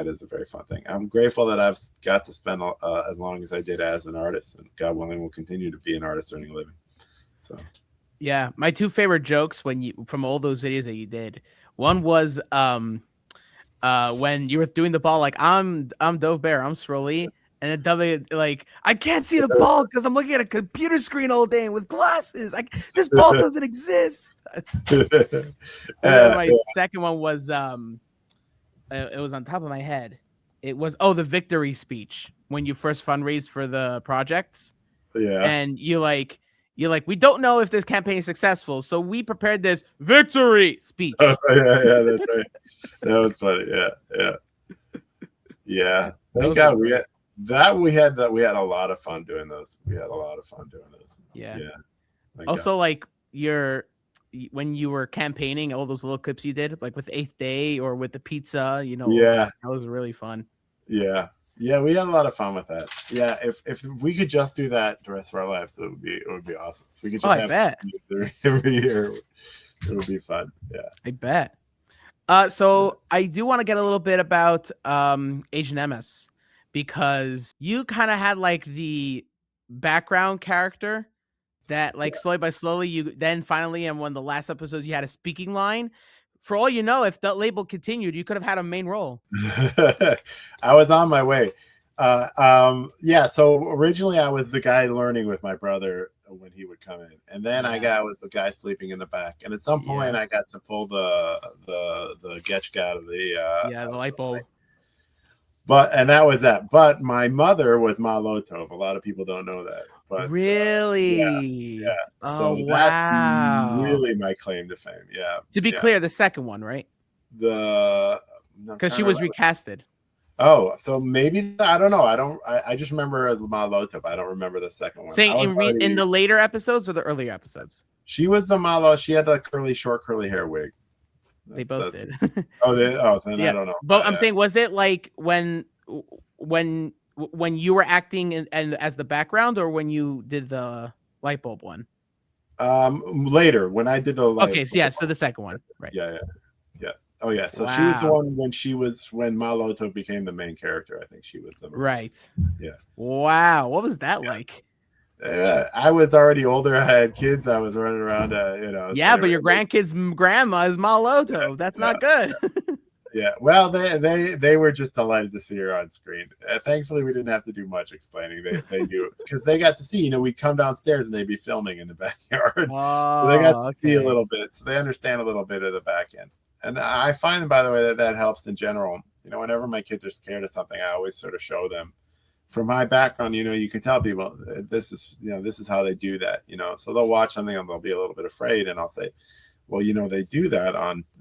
is a very fun thing. I'm grateful that I've got to spend as long as I did as an artist, and God willing, will continue to be an artist earning a living. So yeah, my two favorite jokes from all those videos that you did. One was when you were doing the ball, like I'm DovBer, I'm Surly. And then W, like, I can't see the ball because I'm looking at a computer screen all day with glasses. This ball doesn't exist. My second one was it was on top of my head. It was the victory speech when you first fundraised for the projects. Yeah. And you're like, we don't know if this campaign is successful, so we prepared this victory speech. Yeah, that's right. That was funny. Yeah. Thank God we had a lot of fun doing those. Yeah. Also, like when you were campaigning, all those little clips you did, like with 8th Day or with the pizza, that was really fun. Yeah, we had a lot of fun with that. Yeah, if we could just do that the rest of our lives, it would be awesome. If we could just have it every year, it would be fun. Yeah, I bet. So I do want to get a little bit about Agent Emes, because you kind of had like the background character that like slowly by slowly you then finally in one of the last episodes you had a speaking line. For all you know, if that label continued, you could have had a main role. I was on my way. So originally I was the guy learning with my brother when he would come in, and then I was the guy sleeping in the back, and at some point I got to pull the getchka out of the light bulb. And that was that. But my mother was Ma Lotov. A lot of people don't know that. But really? Yeah. Oh, so wow. That's really my claim to fame. Yeah. To be clear, the second one, right? Because she was recasted. Oh, so maybe I don't know. I just remember her as Ma Lotov. I don't remember the second one. Saying in the later episodes or the earlier episodes? She was the Ma Lotov. She had the short curly hair wig. They both did. Then I don't know. But I'm saying, was it like when when you were acting and as the background, or when you did the light bulb one? Later when I did the light. Okay, so yeah, so the second one, right? Yeah. Oh yeah. So she was the one when Maloto became the main character. I think she was the right. Yeah. Wow, what was that like? I was already older. I had kids. I was running around. Yeah, but your grandkids' grandma is Maloto. That's not good. Yeah. Well, they were just delighted to see her on screen. Thankfully, we didn't have to do much explaining. They knew because they got to see. We'd come downstairs and they'd be filming in the backyard, so they got to see a little bit. So they understand a little bit of the back end. And I find, by the way, that helps in general. Whenever my kids are scared of something, I always sort of show them. From my background, you can tell people this is how they do that. So they'll watch something and they'll be a little bit afraid, and I'll say, well, they do that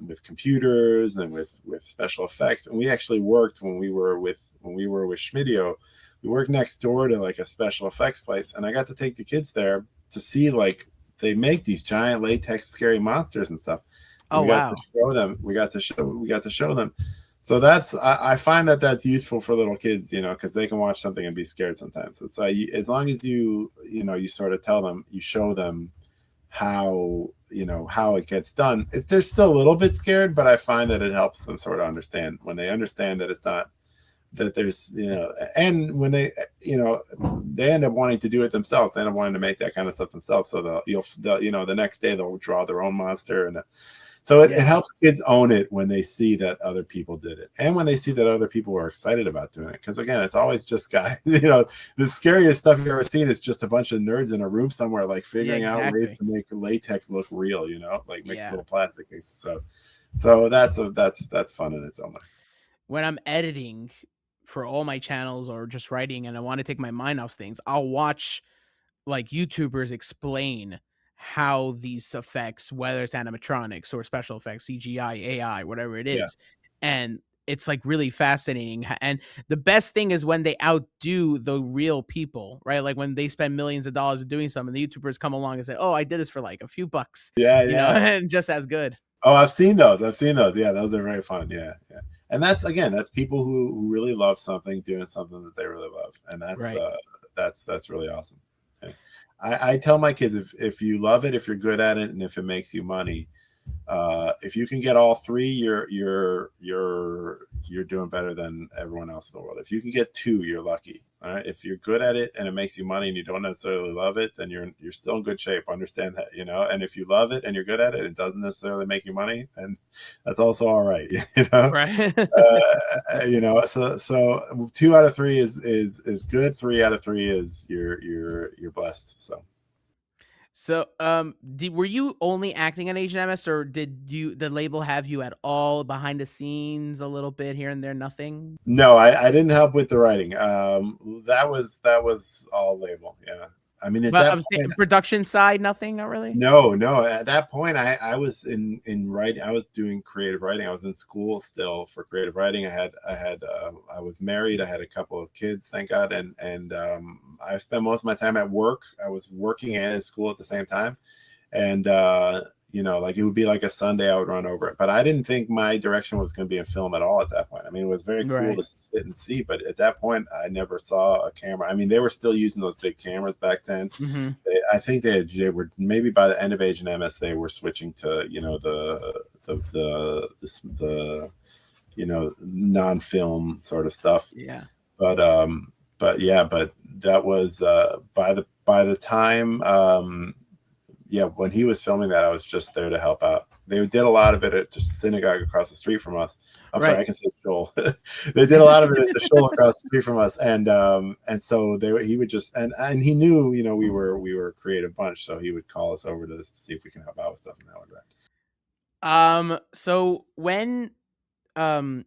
with computers and with special effects. And we actually worked when we were with Shmideo. We worked next door to like a special effects place, and I got to take the kids there to see like they make these giant latex scary monsters and stuff. Oh, wow. We got to show them. So I find that's useful for little kids, because they can watch something and be scared sometimes. So as long as you sort of tell them, you show them how it gets done. They're still a little bit scared, but I find that it helps them sort of understand when they understand that it's not that there's and when they end up wanting to do it themselves. They end up wanting to make that kind of stuff themselves. So they'll the next day they'll draw their own monster and. So it helps kids own it when they see that other people did it, and when they see that other people are excited about doing it. Because again, it's always just guys. The scariest stuff you've ever seen is just a bunch of nerds in a room somewhere, like figuring out ways to make latex look real. Like make little plastic things. So that's fun in its own way. When I'm editing for all my channels or just writing, and I want to take my mind off things, I'll watch like YouTubers explain how these effects, whether it's animatronics or special effects, CGI, AI, whatever it is, and it's like really fascinating. And the best thing is when they outdo the real people, right? Like when they spend millions of dollars doing something, the YouTubers come along and say, "Oh, I did this for like a few bucks," and just as good. Oh, I've seen those. Yeah, those are very fun. Yeah. And that's people who really love something doing something that they really love, and that's really awesome. I tell my kids, if you love it, if you're good at it, and if it makes you money, if you can get all three, you're doing better than everyone else in the world. If you can get two, you're lucky. All right. If you're good at it and it makes you money and you don't necessarily love it, then you're still in good shape. Understand that, And if you love it and you're good at it, and it doesn't necessarily make you money, and that's also all right. Right. So 2 out of 3 is good. 3 out of 3 is you're blessed. So, were you only acting on Asian Emes, or did the label have you at all behind the scenes a little bit here and there? Nothing. No, I didn't help with the writing. That was all label. Yeah. I mean, I'm saying production side, nothing, not really. No. At that point, I was in writing. I was doing creative writing. I was in school still for creative writing. I was married. I had a couple of kids, thank God, and I spent most of my time at work. I was working and in school at the same time, and like it would be like a Sunday I would run over it. But I didn't think my direction was going to be in film at all at that point. I mean, it was very cool to sit and see, but at that point, I never saw a camera. I mean, they were still using those big cameras back then. Mm-hmm. I think they were maybe by the end of Asian Emes, they were switching to the non-film sort of stuff. Yeah. But that was by the time. When he was filming that, I was just there to help out. They did a lot of it at the synagogue across the street from us. I'm sorry, I can say Shul. They did a lot of it at the Shul across the street from us, and so he would just and he knew we were a creative bunch, so he would call us over to see if we can help out with stuff, and that was that. So when do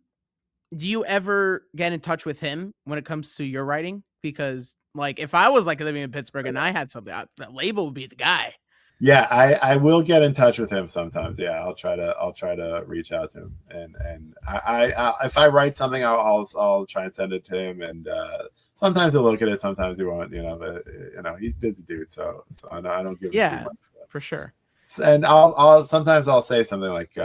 you ever get in touch with him when it comes to your writing? Because like if I was like living in Pittsburgh and I had something, the label would be the guy. Yeah, I will get in touch with him sometimes. Yeah, I'll try to reach out to him, and I if I write something, I'll try and send it to him, and sometimes he'll look at it, sometimes he won't. But he's a busy dude, so I don't give him too much. For sure. And I'll sometimes say something like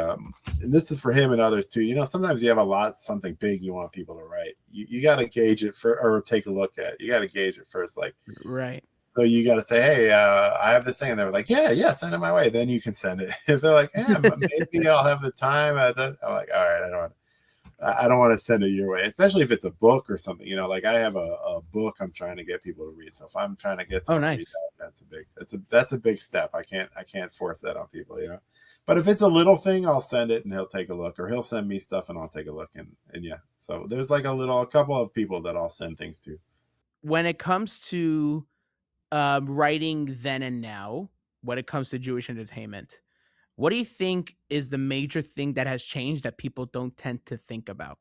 this is for him and others too. Sometimes you have something big you want people to write. You got to gauge it or take a look at. You got to gauge it first, like right. So you got to say, hey, I have this thing, and they're like, yeah, send it my way. Then you can send it. If they're like, maybe I'll have the time. I'm like, all right, I don't want to send it your way, especially if it's a book or something. Like I have a book I'm trying to get people to read. So if I'm trying to get someone to read that, that's a big step. I can't force that on people, But if it's a little thing, I'll send it and he'll take a look, or he'll send me stuff and I'll take a look. And yeah, so there's like a couple of people that I'll send things to. When it comes to writing then and now, when it comes to Jewish entertainment, what do you think is the major thing that has changed that people don't tend to think about?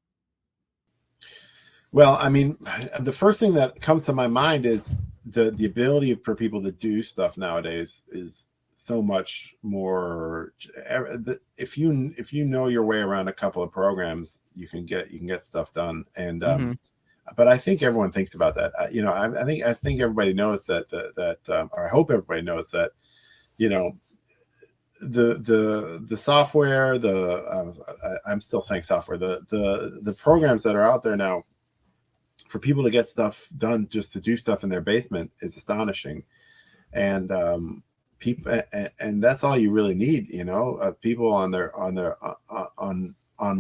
Well, I mean, the first thing that comes to my mind is the ability for people to do stuff nowadays is so much more. If you know your way around a couple of programs, you can get stuff done. And but I think everyone thinks about that. I think everybody knows that or I hope everybody knows that. The software, I'm still saying software. The programs that are out there now for people to get stuff done, just to do stuff in their basement, is astonishing. And people, and that's all you really need. People on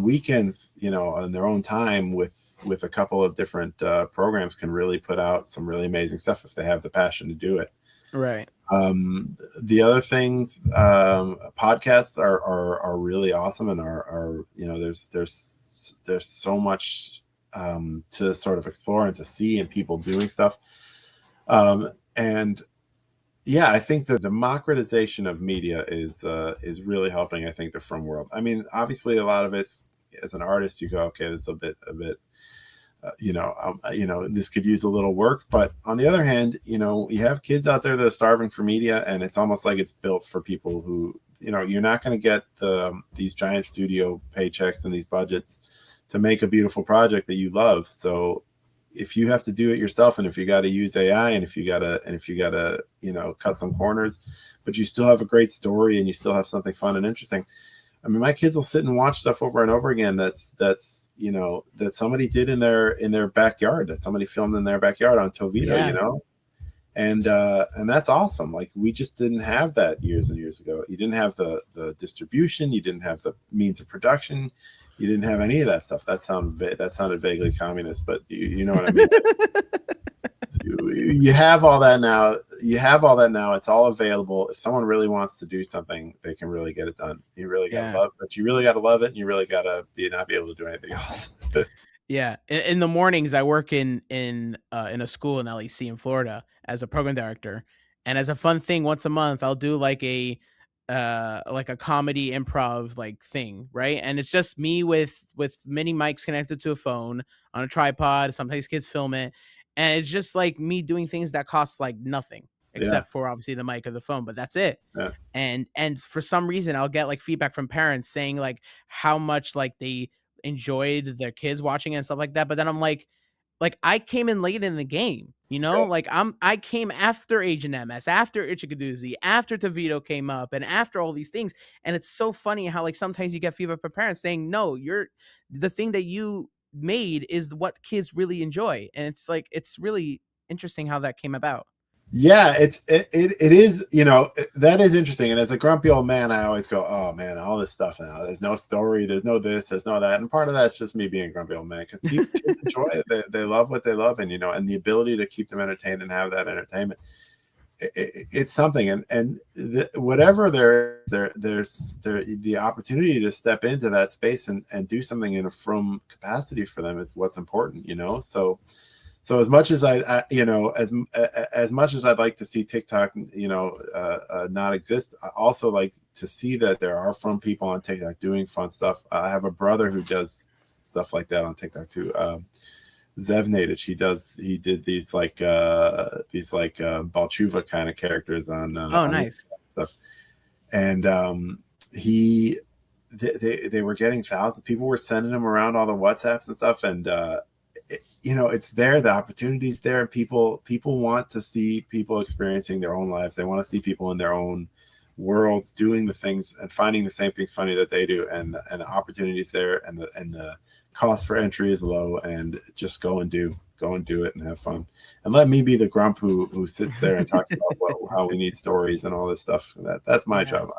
weekends, on their own time with a couple of different programs can really put out some really amazing stuff if they have the passion to do it. Right. The other things, podcasts are really awesome, and are there's so much to sort of explore and to see, and people doing stuff. And yeah, I think the democratization of media is really helping, I think, the film world. I mean, obviously a lot of it's, as an artist, you go, okay, there's a bit this could use a little work. But on the other hand, you have kids out there that are starving for media, and it's almost like it's built for people who, you're not going to get these giant studio paychecks and these budgets to make a beautiful project that you love. So if you have to do it yourself, and if you got to use AI, and if you got to cut some corners, but you still have a great story and you still have something fun and interesting. I mean, my kids will sit and watch stuff over and over again that somebody did in their backyard, that somebody filmed in their backyard on DovBer, and that's awesome. Like, we just didn't have that years and years ago. You didn't have the distribution, you didn't have the means of production, you didn't have any of that stuff. That sounded vaguely communist, but you know what I mean. You have all that now. It's all available. If someone really wants to do something, they can really get it done. You really got to love, but you really got to love it, and you really got to not be able to do anything else. Yeah. In the mornings, I work in a school in LEC in Florida as a program director, and as a fun thing, once a month, I'll do like a comedy improv like thing, right? And it's just me with mini mics connected to a phone on a tripod. Sometimes kids film it. And it's just like me doing things that cost like nothing, except for obviously the mic or the phone, but that's it. Yeah. And for some reason, I'll get like feedback from parents saying like how much like they enjoyed their kids watching it and stuff like that. But then I'm like I came in late in the game, like I came after Age and Emes, after Itche Kadoozy, after DeVito came up, and after all these things. And it's so funny how like sometimes you get feedback from parents saying, no, the thing that you made is what kids really enjoy. And it's like, it's really interesting how that came about. Yeah, it is, that is interesting. And as a grumpy old man, I always go, oh man, all this stuff now, there's no story, there's no this, there's no that. And part of that's just me being a grumpy old man, because kids enjoy it. They love what they love, and and the ability to keep them entertained and have that entertainment, it's something. And whatever there's the opportunity to step into that space and do something in a from capacity for them is what's important, So as much as as much as I'd like to see TikTok, not exist, I also like to see that there are fun people on TikTok doing fun stuff. I have a brother who does stuff like that on TikTok too. Naiditch, he did these Balchuva kind of characters on nice stuff, and they were getting thousands. People were sending them around all the WhatsApps and stuff, and it's there. The opportunity's there. People want to see people experiencing their own lives. They want to see people in their own worlds doing the things and finding the same things funny that they do, and the opportunities there, and the cost for entry is low, and just go and do it and have fun, and let me be the grump who sits there and talks about how we need stories and all this stuff. That's my job.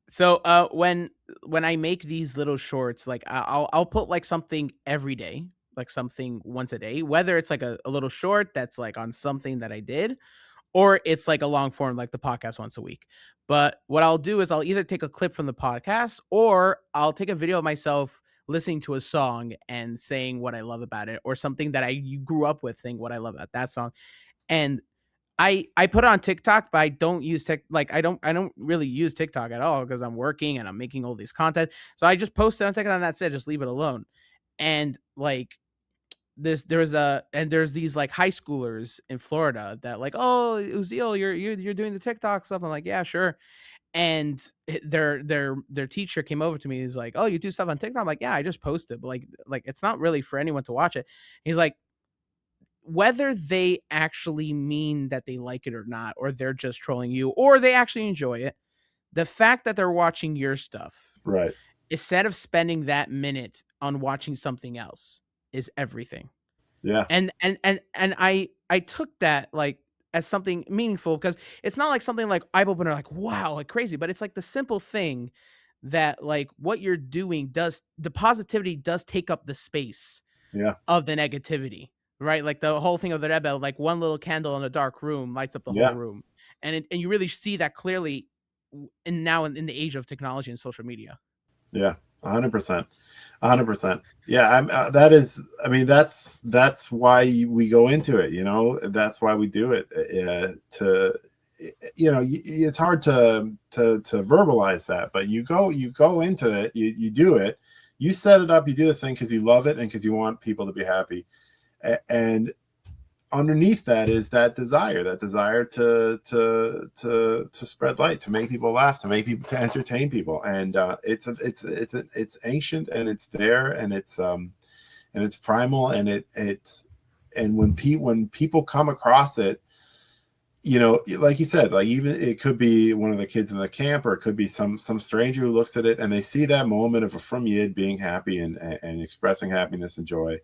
So when I make these little shorts, like I'll put like something every day, like something once a day, whether it's like a little short that's like on something that I did, or it's like a long form like the podcast once a week. But what I'll do is I'll either take a clip from the podcast, or I'll take a video of myself listening to a song and saying what I love about it, or something that I grew up with, saying what I love about that song. And I put it on TikTok, but I don't use I don't really use TikTok at all, because I'm working and I'm making all this content. So I just post it on TikTok and that's it. Just leave it alone. And like there's these like high schoolers in Florida that like, oh, Uziel, you're doing the TikTok stuff. I'm like, yeah, sure. And their teacher came over to me. He's like, oh, you do stuff on TikTok? I'm like, yeah, I just post it, but like it's not really for anyone to watch it. He's like, whether they actually mean that they like it or not, or they're just trolling you, or they actually enjoy it, the fact that they're watching your stuff, Right. instead of spending that minute on watching something else, is everything. Yeah. And I took that like as something meaningful, because it's not like something like eye opener, like wow, like crazy, but it's like the simple thing that like what you're doing does, the positivity does take up the space of the negativity, right? Like the whole thing of the Rebbe, like one little candle in a dark room lights up the whole room, and you really see that clearly in the age of technology and social media. Yeah, 100%. 100%. Yeah, that is, I mean, that's why we go into it, that's why we do it. It's hard to verbalize that, but you go into it, you do it, you set it up, you do this thing because you love it and because you want people to be happy. And underneath that is that desire to spread light, to make people laugh, to entertain people. And it's ancient, and it's there, and it's primal, and when people come across it, like you said, like even it could be one of the kids in the camp, or it could be some stranger who looks at it and they see that moment of a From Yid being happy and expressing happiness and joy.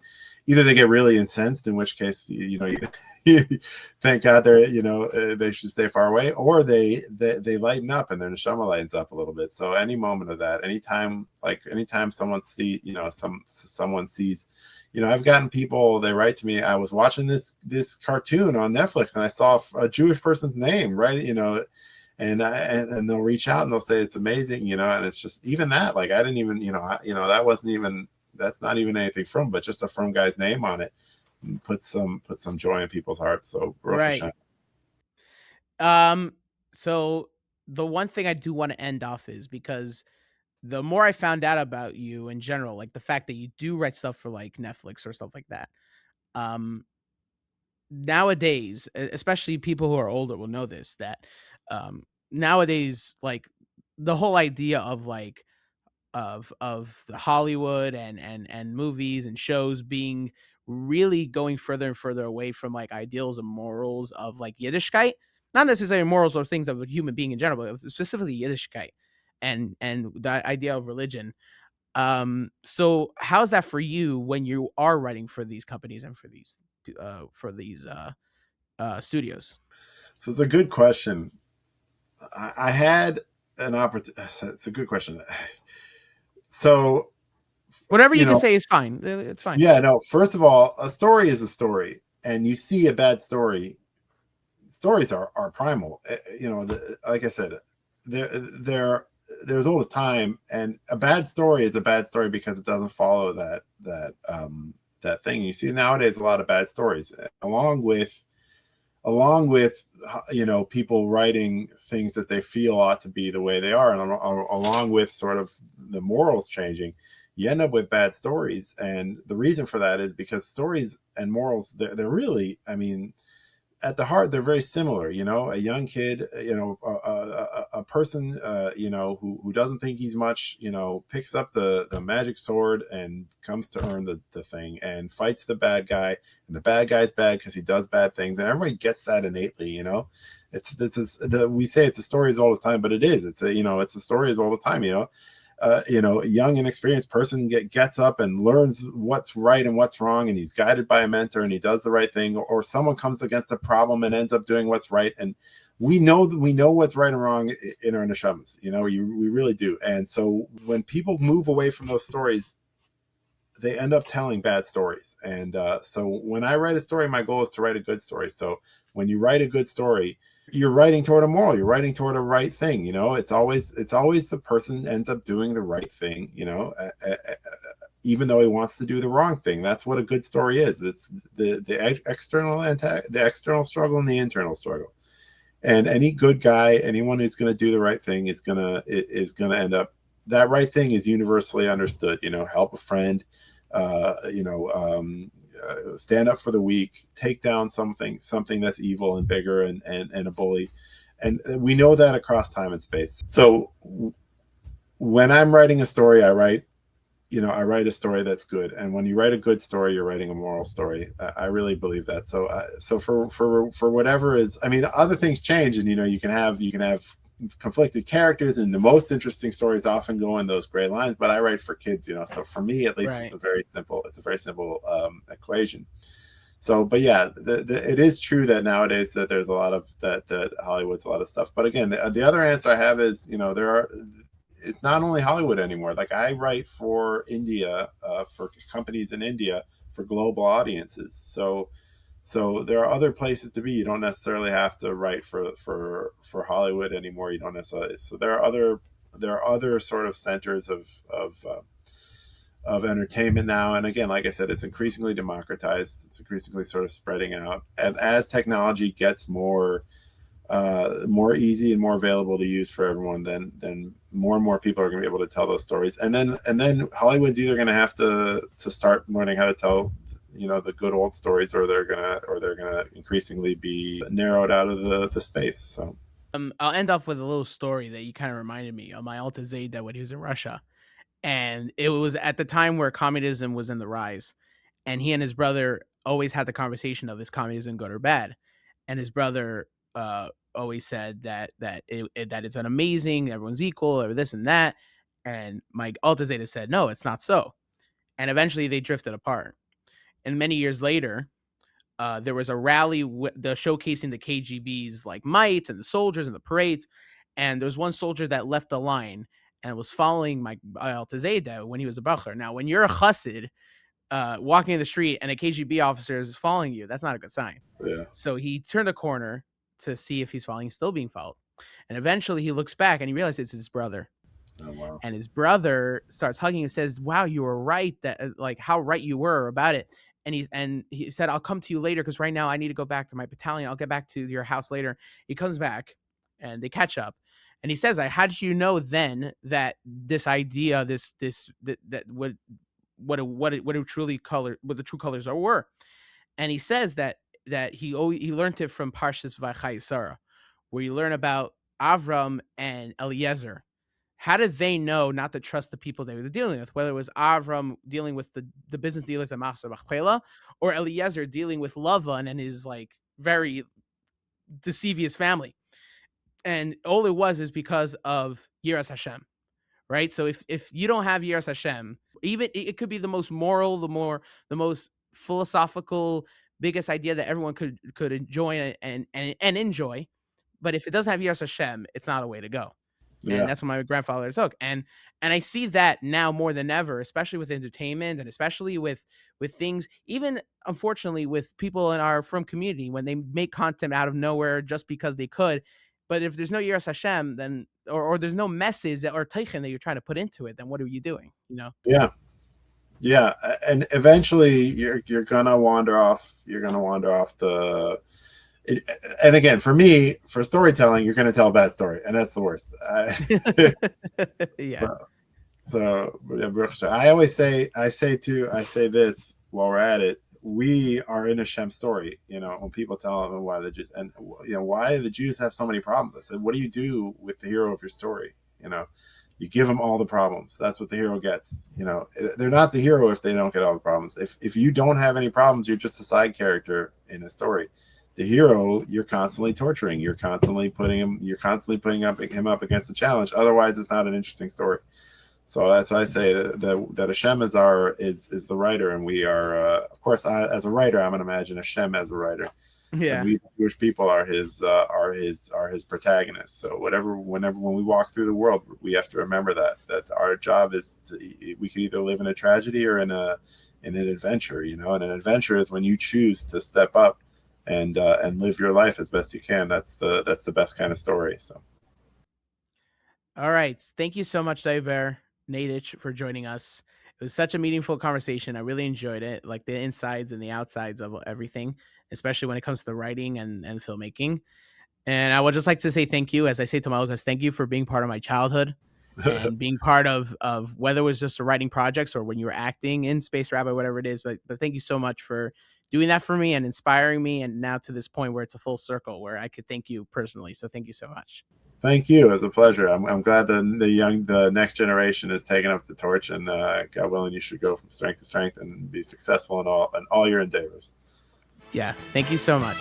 Either they get really incensed, in which case, thank God they should stay far away, or they lighten up and their neshama lightens up a little bit. So any moment of that, anytime someone someone sees, I've gotten people, they write to me, I was watching this cartoon on Netflix and I saw a Jewish person's name, right? And they'll reach out and they'll say it's amazing, and it's just even that, like I didn't even, that wasn't even, that's not even anything from, but just a From guy's name on it put some joy in people's hearts. So right. So the one thing I do want to end off is, because the more I found out about you in general, like the fact that you do write stuff for like Netflix or stuff like that, nowadays, especially people who are older will know this, that nowadays, like the whole idea of like of the Hollywood and movies and shows being really going further and further away from like ideals and morals of like Yiddishkeit, not necessarily morals or things of a human being in general, but specifically Yiddishkeit and the idea of religion. So how's that for you when you are writing for these companies and for these studios? So it's a good question. I had an opportunity. It's a good question. So whatever you can say is fine. It's fine. Yeah, no. First of all, a story is a story, and you see a bad story. Stories are primal. Like I said, there's all the time, and a bad story is a bad story because it doesn't follow that thing. You see nowadays a lot of bad stories, along with people writing things that they feel ought to be the way they are, and along with sort of the morals changing, you end up with bad stories. And the reason for that is because stories and morals, they're really, I mean, at the heart, they're very similar. A young kid, a person, who doesn't think he's much, picks up the magic sword and comes to earn the thing and fights the bad guy. And the bad guy's bad because he does bad things. And everybody gets that innately, we say it's a story as old as time, but it is. It's a story as old as time. A young inexperienced person gets up and learns what's right and what's wrong, and he's guided by a mentor and he does the right thing, or someone comes against a problem and ends up doing what's right. And we know what's right and wrong in our neshamas. We really do. And so when people move away from those stories, they end up telling bad stories. And so when I write a story, my goal is to write a good story. So when you write a good story, you're writing toward a moral, you're writing toward a right thing. It's always the person ends up doing the right thing, even though he wants to do the wrong thing. That's what a good story is. It's the external struggle and the internal struggle. And any good guy, anyone who's going to do the right thing is going to end up, that right thing is universally understood. Help a friend, stand up for the weak, take down something that's evil and bigger and a bully. And we know that across time and space. So when I'm writing a story, I write a story that's good. And when you write a good story, you're writing a moral story. I really believe that. So for whatever is, other things change, and you can have conflicted characters, and the most interesting stories often go in those gray lines, but I write for kids, so for me at least, right. It's a very simple equation. So, but yeah, it is true that nowadays that there's a lot of that Hollywood's a lot of stuff. But again, the other answer I have is, it's not only Hollywood anymore. Like I write for India, for companies in India, for global audiences. So there are other places to be. You don't necessarily have to write for Hollywood anymore. You don't necessarily. So there are other sort of centers of entertainment now. And again, like I said, it's increasingly democratized. It's increasingly sort of spreading out. And as technology gets more easy and more available to use for everyone, then more and more people are going to be able to tell those stories. And then Hollywood's either going to have to start learning how to tell the good old stories, or they're gonna increasingly be narrowed out of the space. So I'll end off with a little story that you kind of reminded me of my Alta Zayda when he was in Russia, and it was at the time where communism was in the rise, and he and his brother always had the conversation of, is communism good or bad? And his brother always said that it's an amazing, everyone's equal, or this and that, and my Alta Zayda said no, it's not so, and eventually they drifted apart. And many years later, there was a rally showcasing the KGB's like might and the soldiers and the parades. And there was one soldier that left the line and was following my Alta Zayda when he was a bacher. Now, when you're a chassid walking in the street and a KGB officer is following you, that's not a good sign. Yeah. So he turned a corner to see if he's following. He's still being followed. And eventually he looks back and he realizes it's his brother. Oh, wow. And his brother starts hugging him and says, wow, you were right, that like how right you were about it. And he said, I'll come to you later because right now I need to go back to my battalion. I'll get back to your house later. He comes back and they catch up. And he says, how did you know then that this idea, that what the true colors were? And he says that he learned it from Parshas Vaychai Sarah, where you learn about Avram and Eliezer. How did they know not to trust the people they were dealing with? Whether it was Avram dealing with the business dealers at Machzor Machpelah, or Eliezer dealing with Lavan and his like very deceivious family. And all it was is because of Yiras Hashem, right? So if you don't have Yiras Hashem, even it could be the most moral, the most philosophical, biggest idea that everyone could enjoy and enjoy, but if it doesn't have Yiras Hashem, it's not a way to go. And Yeah. that's what my grandfather took. And I see that now more than ever, especially with entertainment and especially with things, even unfortunately with people in our Frum community, when they make content out of nowhere just because they could. But if there's no Yiras Hashem, then or there's no message or teichen that you're trying to put into it, then what are you doing? Yeah. And eventually you're gonna wander off. You're gonna wander off and again, for me, for storytelling, you're going to tell a bad story, and that's the worst. Yeah. So I always say this while we're at it. We are in Hashem's story. When people tell them why the Jews and why the Jews have so many problems, I said, what do you do with the hero of your story? You give them all the problems. That's what the hero gets. They're not the hero if they don't get all the problems. If you don't have any problems, you're just a side character in a story. The hero, you're constantly torturing. You're constantly putting him up against the challenge. Otherwise, it's not an interesting story. So that's why I say that Hashem is the writer, and we are, of course, as a writer, I'm gonna imagine Hashem as a writer. Yeah. And we Jewish people are his protagonists. So when we walk through the world, we have to remember that our job is we could either live in a tragedy or in an adventure. And an adventure is when you choose to step up and live your life as best you can. That's the best kind of story. So. All right. Thank you so much, DovBer, Naiditch, for joining us. It was such a meaningful conversation. I really enjoyed it, like the insides and the outsides of everything, especially when it comes to the writing and filmmaking. And I would just like to say thank you, as I say to my listeners, thank you for being part of my childhood and being part of whether it was just the writing projects or when you were acting in Space Rabbi, whatever it is. But thank you so much for doing that for me and inspiring me. And now to this point where it's a full circle where I could thank you personally. So thank you so much. Thank you. It was a pleasure. I'm glad the next generation is taking up the torch, and God willing, you should go from strength to strength and be successful in all your endeavors. Yeah. Thank you so much.